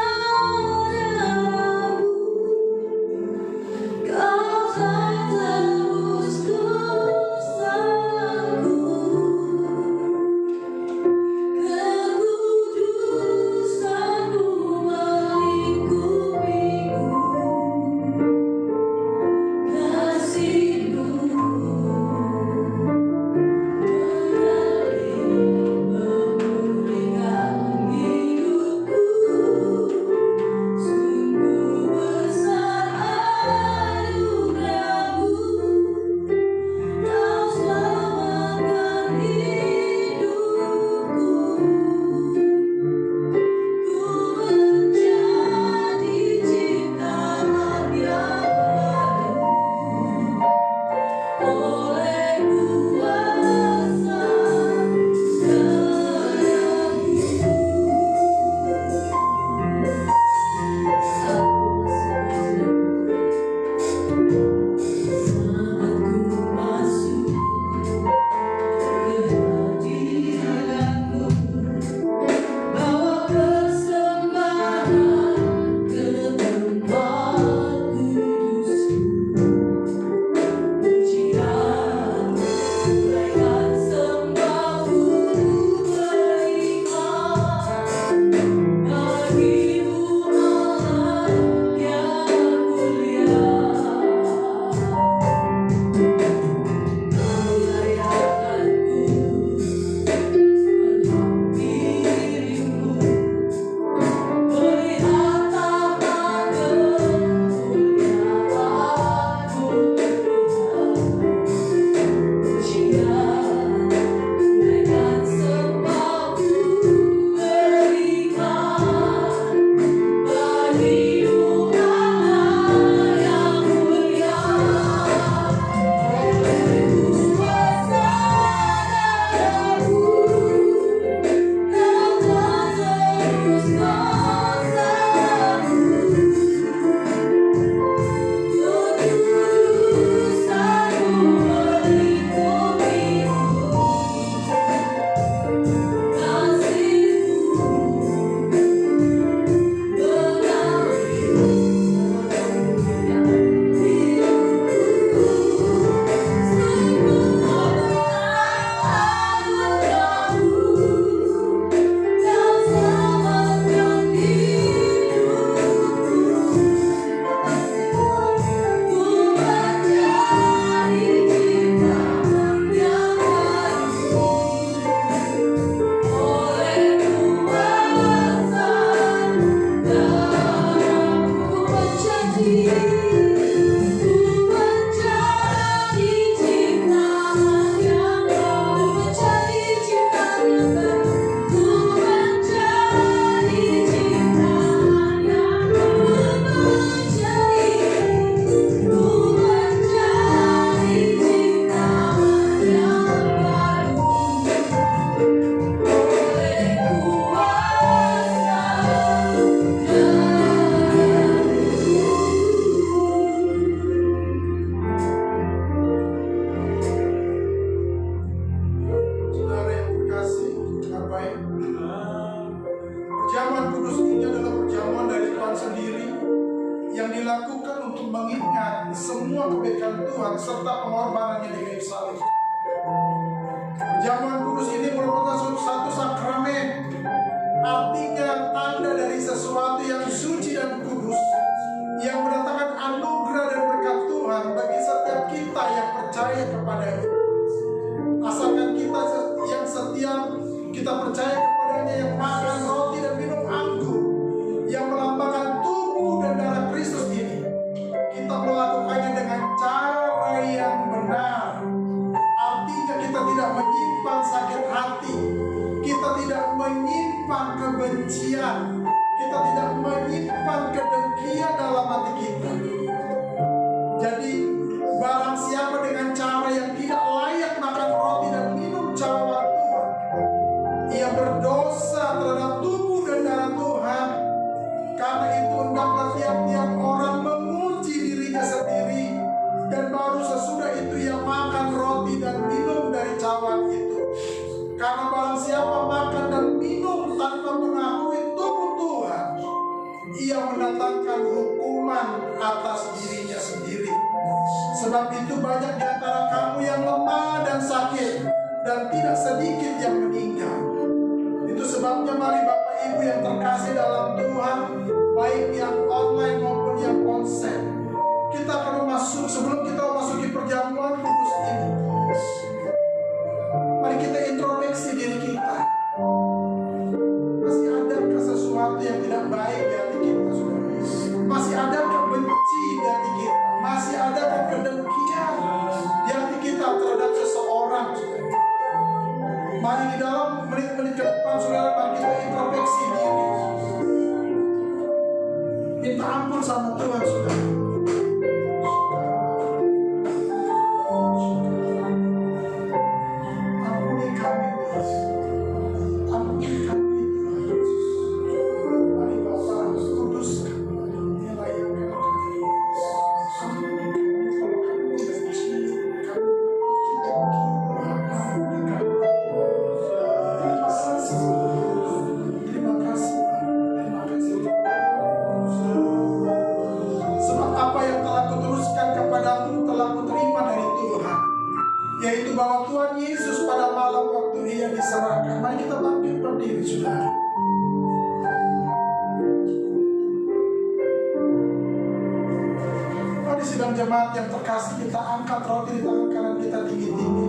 Jemaat yang terkasih, kita angkat roti di tangan kanan kita tinggi-tinggi.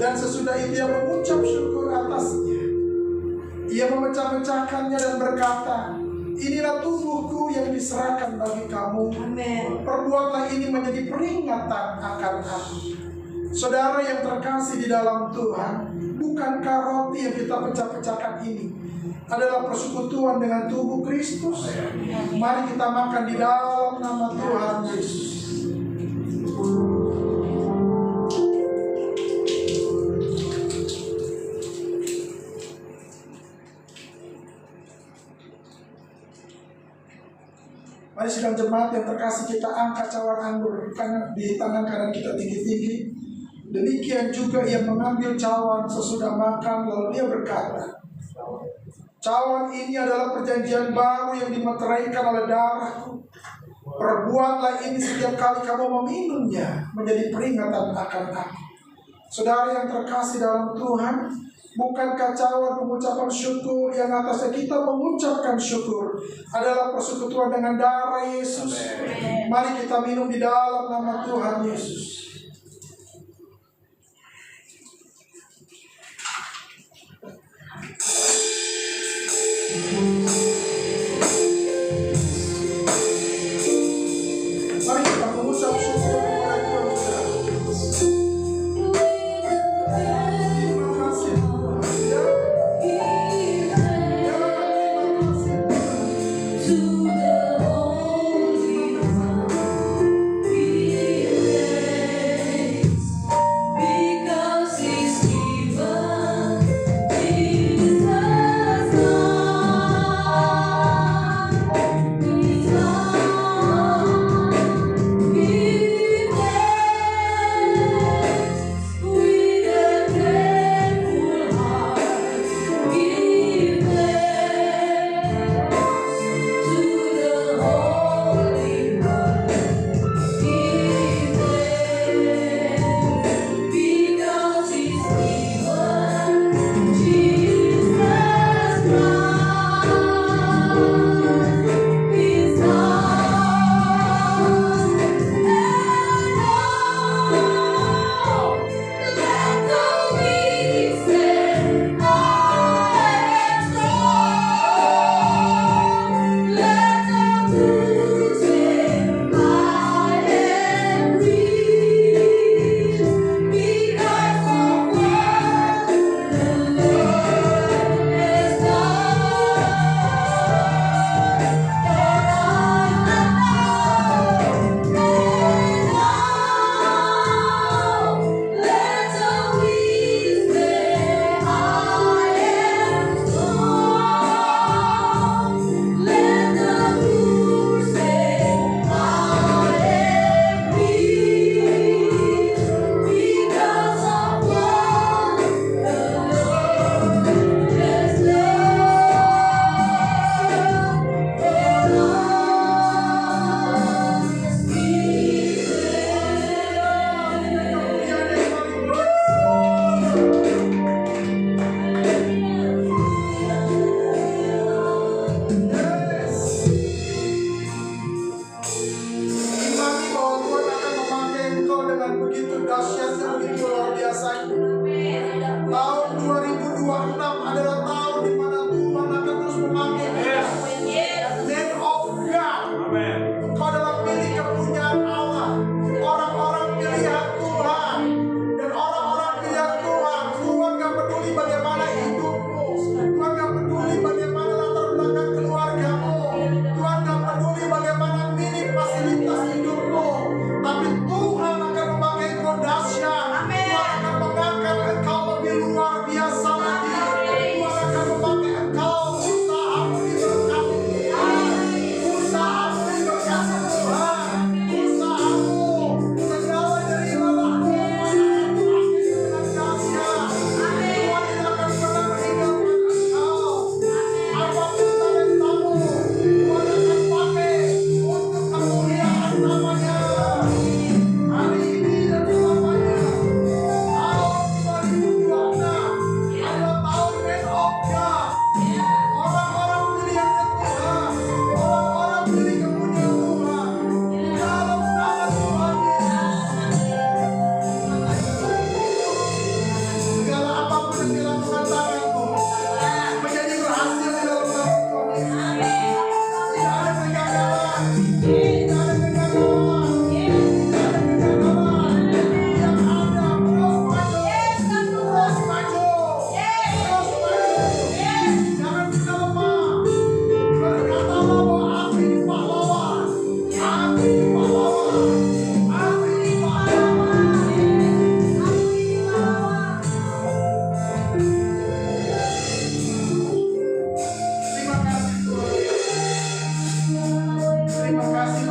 Dan sesudah itu ia mengucap syukur atasnya. Ia memecah-mecahkannya dan berkata, inilah tubuhku yang diserahkan bagi kamu. Amin. Perbuatlah ini menjadi peringatan akan aku. Saudara yang terkasih di dalam Tuhan, bukankah roti yang kita pecah-pecahkan ini adalah persekutuan dengan tubuh Kristus. Mari kita makan di dalam nama Tuhan Yesus. Mari sidang jemaat yang terkasih, kita angkat cawan anggur di tangan kanan kita tinggi-tinggi. Demikian juga ia mengambil cawan sesudah makan, lalu dia berkata, cawan ini adalah perjanjian baru yang dimeteraikan oleh darahku. Perbuatlah ini setiap kali kamu meminumnya, menjadi peringatan akan aku. Saudara yang terkasih dalam Tuhan, bukankah cawan pengucapan syukur yang atasnya kita mengucapkan syukur adalah persekutuan dengan darah Yesus? Mari kita minum di dalam nama Tuhan Yesus. Mari kita mengucap syukur kepada Tuhan kita. Terima kasih Tuhan. Ya. Ya, terima kasih Tuhan. Tuhan gak peduli bagaimana latar belakang keluarga.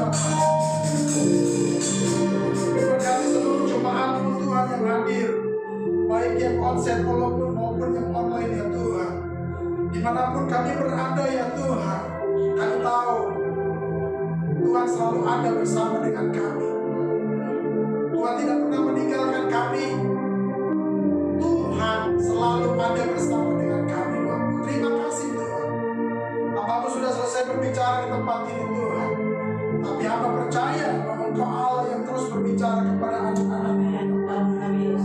Bapak. Berkati seluruh jemaatmu Tuhan yang hadir, baik yang konsen maupun yang online ya Tuhan. Dimanapun kami berada ya Tuhan, kami tahu Tuhan selalu ada bersama dengan kami. Tuhan tidak pernah meninggalkan kami. Tuhan selalu ada bersama dengan kami Bapak. Terima kasih Tuhan. Hamba sudah selesai berbicara di tempat ini Tuhan, tapi hamba percaya bahwa Engkau Allah yang terus berbicara kepada anak-anak-Mu.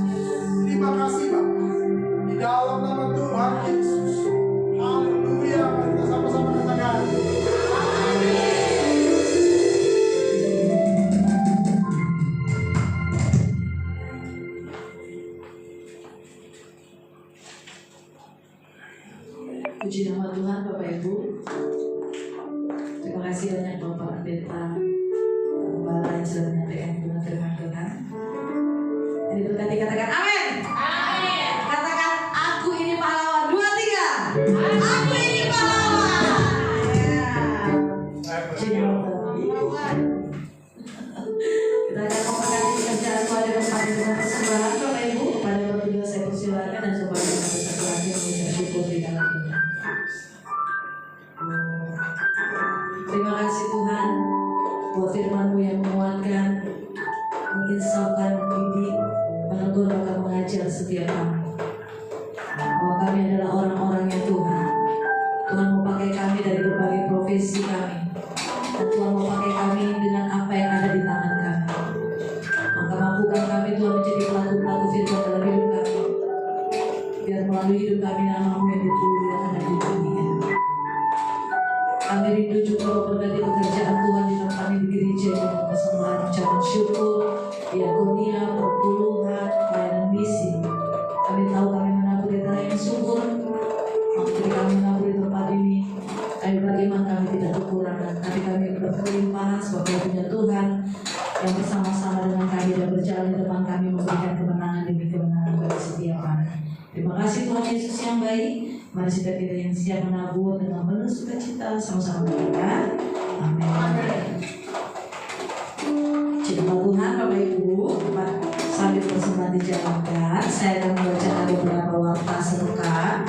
Terima kasih Bapak. Di dalam nama Tuhan Yesus. Haleluya. Mari kita sama-sama katakan. Puji nama Tuhan Bapak Ibu. Terima kasih banyak Bapak Pendeta Gembala yang sudah menyampaikan dengan firman Tuhan. Yang diberkati katakan amin. Amin. Katakan aku ini pahlawan. 2, 3. Aku ini pahlawan. Puji nama Tuhan. Kita akan memperkati pekerjaan pada tempat dengan persembahan Bapak Ibu. Pada waktu juga saya persilakan dan coba kita bersatu lagi mengucap syukur di dalam Tuhan. Terima kasih Tuhan buat firman-Mu yang menguatkan, menginsafkan, mendidik, menegur, bahkan mengajar setiap kami. Bahwa kami adalah orang-orangnya Tuhan. Tuhan mau pakai kami dari berbagai profesi kami, dan Tuhan mau pakai kami dengan apa yang ada di tangan kami. Maka mampukan kami Tuhan menjadi pelaku-pelaku firman dalam hidup kami, biar melalui hidup kami nama-Mu yang dipuliakan dan dipujikan. Kami rindu juga memberkati pekerjaan Tuhan di dalam kami di gereja dengan persembahan ucapan syukur, diakonia, perpuluhan, pelayanan misi. Kami tahu kami menabur di tanah yang subur. Waktu kami menabur di tempat ini, kami beriman kami tidak kekurangan, tapi kami berkelimpahan sebab kami punya Tuhan yang bersama-sama dengan kami dan berjalan di depan kami memberikan kemenangan demi kemenangan bagi setiap kami. Terima kasih Tuhan Yesus yang baik. Mari kita yang siap menabur dengan penuh sukacita sama-sama berkata amin. Cinta Tuhan Bapak Ibu, sambil persembahan dijalankan, saya akan membacakan beberapa warta sedekah.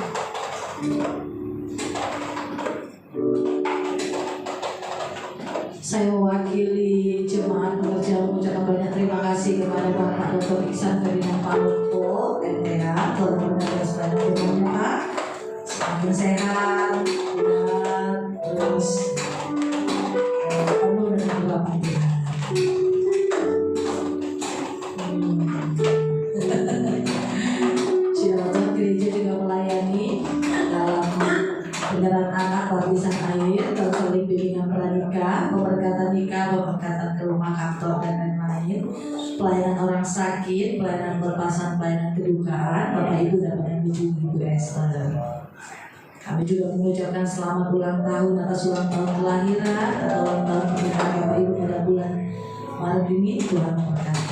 Saya mewakili jemaat pekerja mengucapkan banyak terima kasih kepada Bapak Dr. Iksan Ferdinand Palopo, MPH, telah mendengar sepanjang hidupnya Pak. Semakin sehat dan terus penuh dengan kebaikan Tuhan. Siapa gereja juga melayani dalam penyerahan anak, lapisan air, konseling bimbingan pranikah, pemberkatan nikah, pemberkatan ke rumah kantor dan lain-lain, pelayanan orang sakit, pelayanan berpasangan, pelayanan kedukaan. Bapak Ibu dapat menghubungi Ibu Esther. Kami juga mengucapkan selamat ulang tahun atas ulang tahun kelahiran atau ulang tahun pernikahan Bapak Ibu pada bulan Maret ini. Tuhan memberkati.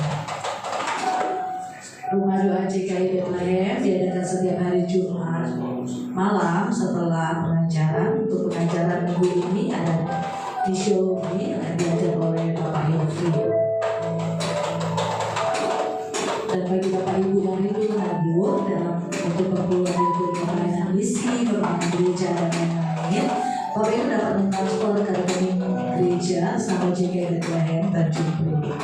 Rumah doa JKI Bethlehem diadakan setiap hari Jumat malam setelah pengajaran. Untuk pengajaran minggu ini ada fisiologi yang akan diajar oleh Bapak Yofi. Dan bagi Bapak Ibu yang rindu menabur dalam untuk perpuluhan dari pelayanan misi, perpuluhan gereja dan lain-lain, Bapak Ibu dapat mentransfer ke rekening gereja sama JKI Bethlehem Tanjung Priok.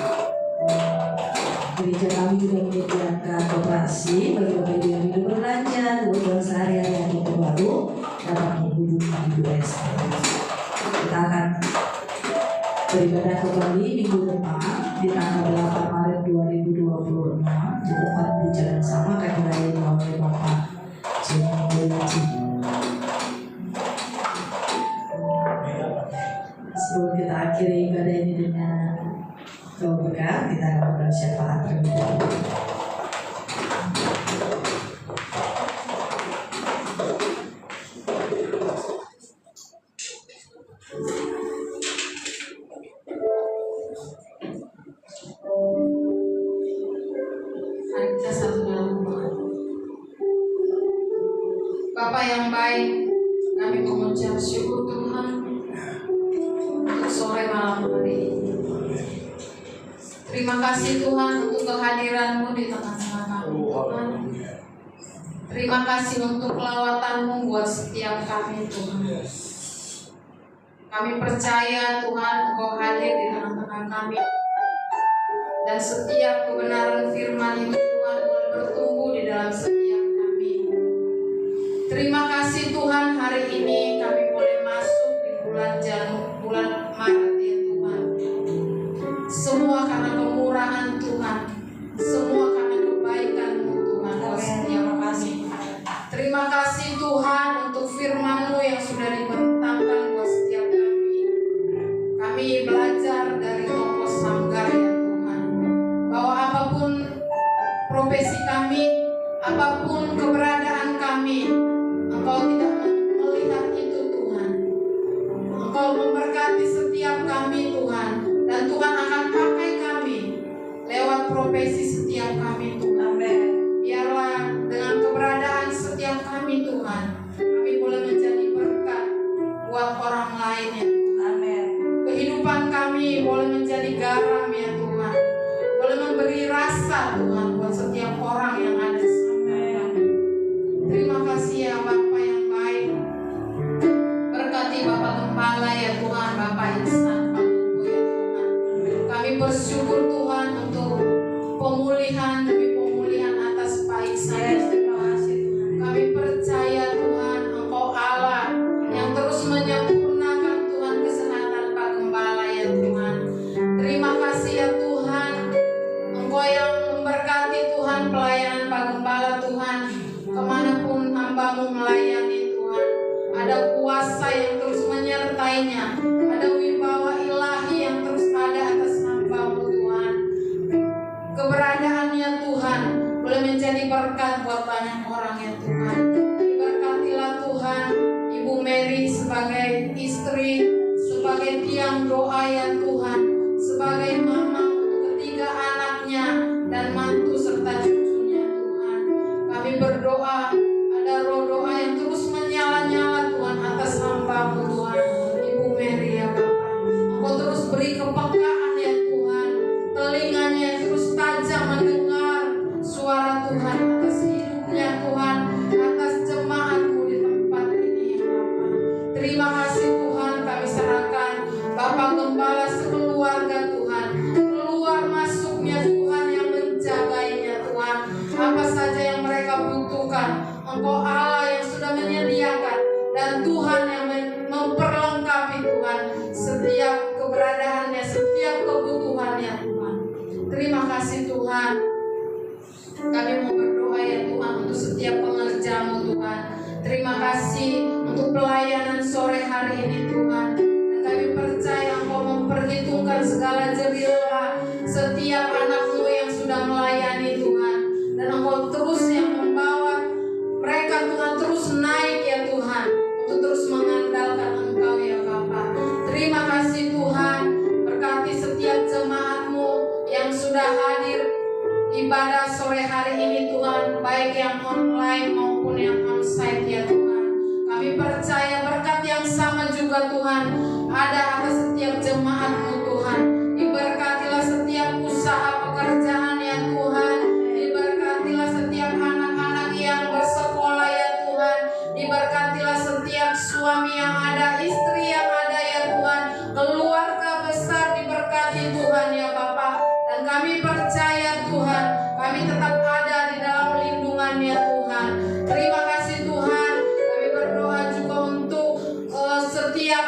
Gereja kami juga menyediakan koperasi bagi Bapak Ibu yang rindu berbelanja, kebutuhan sehari-hari yang baru dapat menghubungi Ibu Esther. Kita akan beribadah kembali minggu depan di tanggal 8 Maret 2026 di tempat gereja yang sama akan dirayain oleh Bapak Jemaat. Sebelum kita akhiri ibadah ini dengan doa berkat, kita akan bersyafaat terlebih dahulu. Mari kita satu dalam doa. Bapa yang baik, kami mengucap syukur Tuhan untuk sore malam hari ini. Terima kasih Tuhan untuk kehadiran-Mu di tengah-tengah kami Tuhan. Terima kasih untuk kelawatan-Mu buat setiap kami Tuhan. Kami percaya Tuhan Engkau hadir di tengah-tengah kami. Dan setiap kebenaran firman itu Tuhan boleh bertumbuh di dalam setiap kami. Terima kasih Tuhan, hari ini kami boleh masuk di bulan Maret ya Tuhan. Semua karena kemurahan Tuhan, semua karena kebaikan-Mu Tuhan buat setiap kami. Terima kasih Tuhan untuk firman-Mu yang sudah dibentangkan buat setiap kami. Kami belajar dari tokoh Sanggar ya Tuhan, bahwa apapun profesi kami, apapun keberadaan kami, Engkau tidak melihat itu Tuhan. Engkau memberkati setiap kami Tuhan, dan Tuhan akan pakai kami lewat profesi setiap kami Tuhan. Biarlah dengan keberadaan setiap kami Tuhan, kami boleh menjadi berkat buat orang lain ya Tuhan. Kehidupan kami boleh menjadi garam ya Tuhan, boleh memberi rasa Tuhan buat setiap orang yang ada di sekitar kami. Terima kasih ya Bapa yang baik. Berkati Bapak Gembala ya Tuhan, Bapak Ihsan Pamungko ya Tuhan. Kami bersyukur Tuhan untuk pemulihan demi pemulihan atas Pak Ihsan. Terima kasih Tuhan. Kami percaya Tuhan Engkau Allah yang terus menyempurnakan Tuhan kesehatan Pak Gembala ya Tuhan. Terima kasih ya Tuhan, Engkau yang memberkati Tuhan pelayanan Pak Gembala Tuhan. Kemanapun hamba-Mu melayani Tuhan, ada kuasa yang terus menyertainya, ada wibawa ilahi yang terus ada atas hamba-Mu Tuhan. Keberadaannya Tuhan boleh menjadi berkat buat banyak orang ya Tuhan. Diberkatilah Tuhan Ibu Mary sebagai istri, sebagai tiang doa ya Tuhan, sebagai mama untuk ketiga anaknya dan mantu serta cucunya Tuhan. Kami berdoa ada roh doa yang terus menyala-nyala Tuhan atas hamba-Mu Tuhan Ibu Mary ya Bapak. Engkau terus beri kepekaan ya Tuhan, telinganya yang terus tajam mendengar suara Tuhan atas hidupnya Tuhan, atas jemaat-Mu di tempat ini ya Bapak. Terima kasih Tuhan, kami serahkan Bapak Gembala sekeluarga Tuhan, keluar masuknya Tuhan yang menjagainya Tuhan. Apa saja yang mereka butuhkan, Engkau Allah yang sudah menyediakan, dan Tuhan yang memperlengkapi Tuhan setiap keberadaannya, setiap kebutuhannya Tuhan. Terima kasih Tuhan. Kami mau berdoa ya Tuhan untuk setiap pengerja-Mu Tuhan. Terima kasih untuk pelayanan sore hari ini Tuhan. Dan kami percaya Engkau memperhitungkan segala jerih setiap anak-Mu yang sudah melayani Tuhan. Dan Engkau terus yang membawa mereka Tuhan terus naik ya Tuhan, untuk terus mengandalkan Engkau ya Bapa. Terima kasih Tuhan, berkati setiap jemaat-Mu yang sudah hadir ibadah sore hari ini Tuhan, baik yang online maupun yang onsite ya Tuhan. Kami percaya berkat yang sama juga Tuhan ada atas setiap jemaat-Mu Tuhan. Diberkatilah setiap usaha pekerjaan ya Tuhan, diberkatilah setiap anak-anak yang bersekolah ya Tuhan, diberkatilah setiap suami yang ada, istri yang ada ya Tuhan, keluarga besar diberkati Tuhan ya Bapa. Dan kami percaya Tuhan, kami tetap ada di dalam lindungan-Nya Tuhan. Terima kasih Tuhan. Kami berdoa juga untuk setiap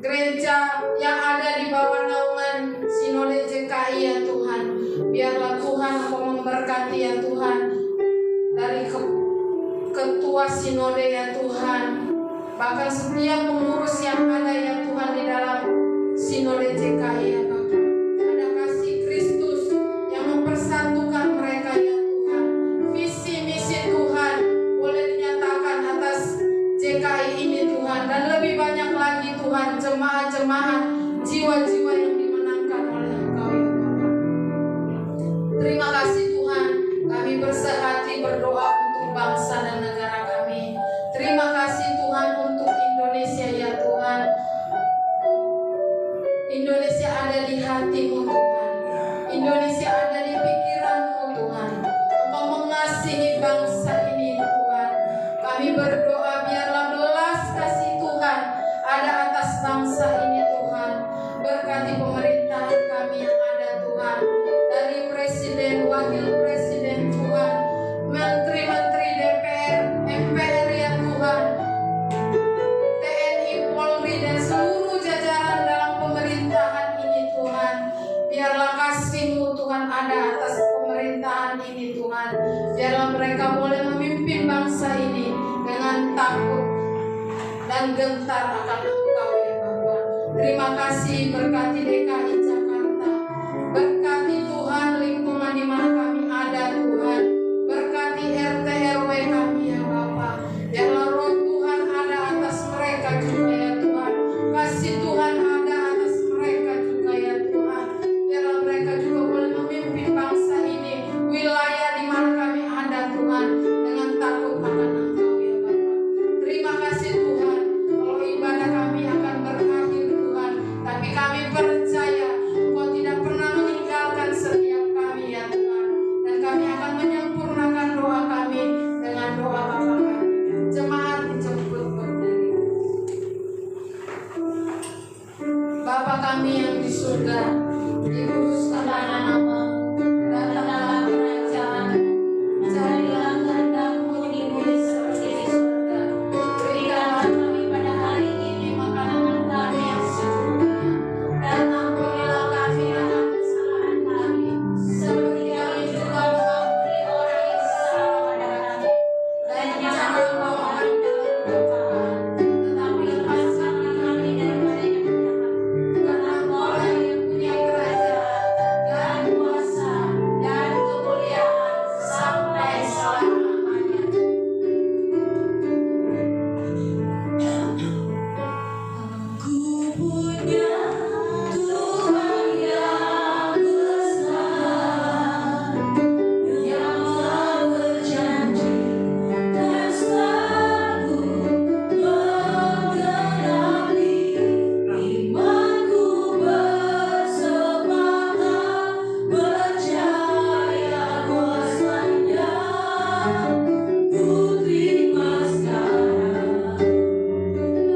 gereja yang ada di bawah naungan Sinode JKI ya Tuhan. Biarlah Tuhan Engkau memberkati ya Tuhan, dari ketua Sinode ya Tuhan, bahkan setiap pengurus yang ada ya Tuhan di dalam Sinode JKI ya Bapak. Ada kasih Kristus yang mempersatukan mereka ya Tuhan. Visi misi Tuhan boleh dinyatakan atas JKI ini Tuhan, dan lebih banyak lagi Tuhan, jemaat-jemaat, jiwa-jiwa yang dimenangkan oleh Engkau ya Bapak. Terima kasih Tuhan, kami bersehati berdoa untuk bangsa dan negara kami. Terima kasih Tuhan untuk Indonesia ya Tuhan. Indonesia ada di hati-Mu Tuhan. bangsa ini Tuhan. Berkati pemerintahan kami yang ada Tuhan, dari presiden, wakil presiden Tuhan, menteri-menteri DPR, MPR ya Tuhan, TNI, Polri dan seluruh jajaran dalam pemerintahan ini Tuhan. Biarlah kasih-Mu Tuhan ada atas pemerintahan ini Tuhan. Biarlah mereka boleh memimpin bangsa ini dengan takut dan gentar akan Engkau ya Bapa. Terima kasih, berkati DKI Jakarta, berkati Tuhan lingkungan di mana kami ada Tuhan, berkati RT RW kami ya Bapa. Biarlah roh Tuhan ada atas mereka juga ya Tuhan. Kasih Tuhan ada atas mereka juga ya Tuhan. Biarlah mereka juga boleh memimpin bangsa ini, wilayah di mana kami ada Tuhan, dengan takut akan Engkau ya Bapa. Terima kasih Tuhan. Kalau ibadah kami akan berakhir Tuhan, tapi kami percaya Engkau tidak pernah meninggalkan setiap kami ya Tuhan. Dan kami akan menyempurnakan doa kami dengan doa Bapa kami. Jemaat dijemput berdiri. Bapa kami yang di surga, dikuduskanlah namamu, datanglah kerajaan-Mu, jadilah kehendak-Mu di bumi seperti di surga. Berikanlah kami pada hari ini makanan kami yang secukupnya, dan ampunilah kami akan kesalahan kami, seperti kami juga mengampuni orang yang salah pada kami. Dan jangan bawa kami dalam pencobaan, tetapi lepaskan kami daripada yang jahat. Karena Engkau yang punya kerajaan dan kuasa dan kemuliaan sampai selama-lamanya. Aku punya Tuhan yang besar, yang telah berjanji dan sanggup menggenapi imanku, bersemangat percaya kuasa-Nya. Ku terima sekarang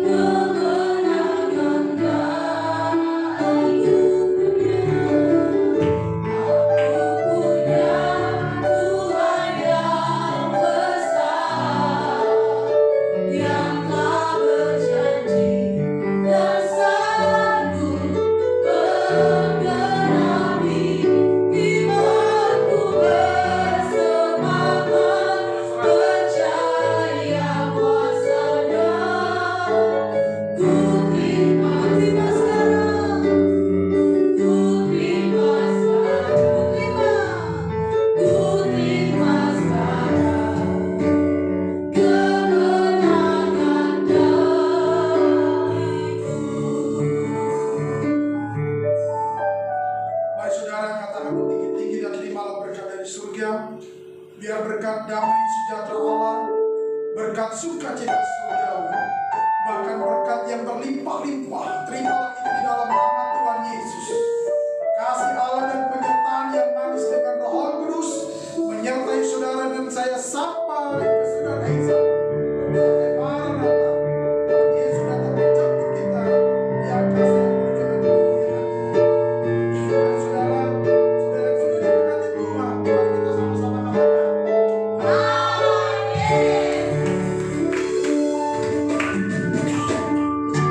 kemenangan Aku punya Tuhan yang besar, yang telah berjanji dan sanggup menggenapi imanku, bersemangat percaya kuasa-Nya. Ku terima sekarang, ku terima sekarang, ku terima sekarang kemenangan Mari saudara katakan tinggi-tinggi dan terimalah berkat dari surga. Biar berkat damai sejahtera Allah, berkat sukacita surgawi, bahkan berkat yang berlimpah-limpah, terimalah itu di dalam nama Tuhan Yesus. Kasih Allah dan penyertaan yang manis dengan Roh Kudus menyertai saudara dan saya sampai ke saudara Isa. Sampai Maranatha. Tuhan Yesus datang menjemput kita di atas yang berjalan kemuliaan. Mari saudara yang sudah diberkati Tuhan, mari kita sama-sama katakan,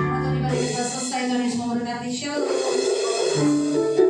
Waktu ibadah kita selesai, Tuhan Yesus memberkati. Shalom.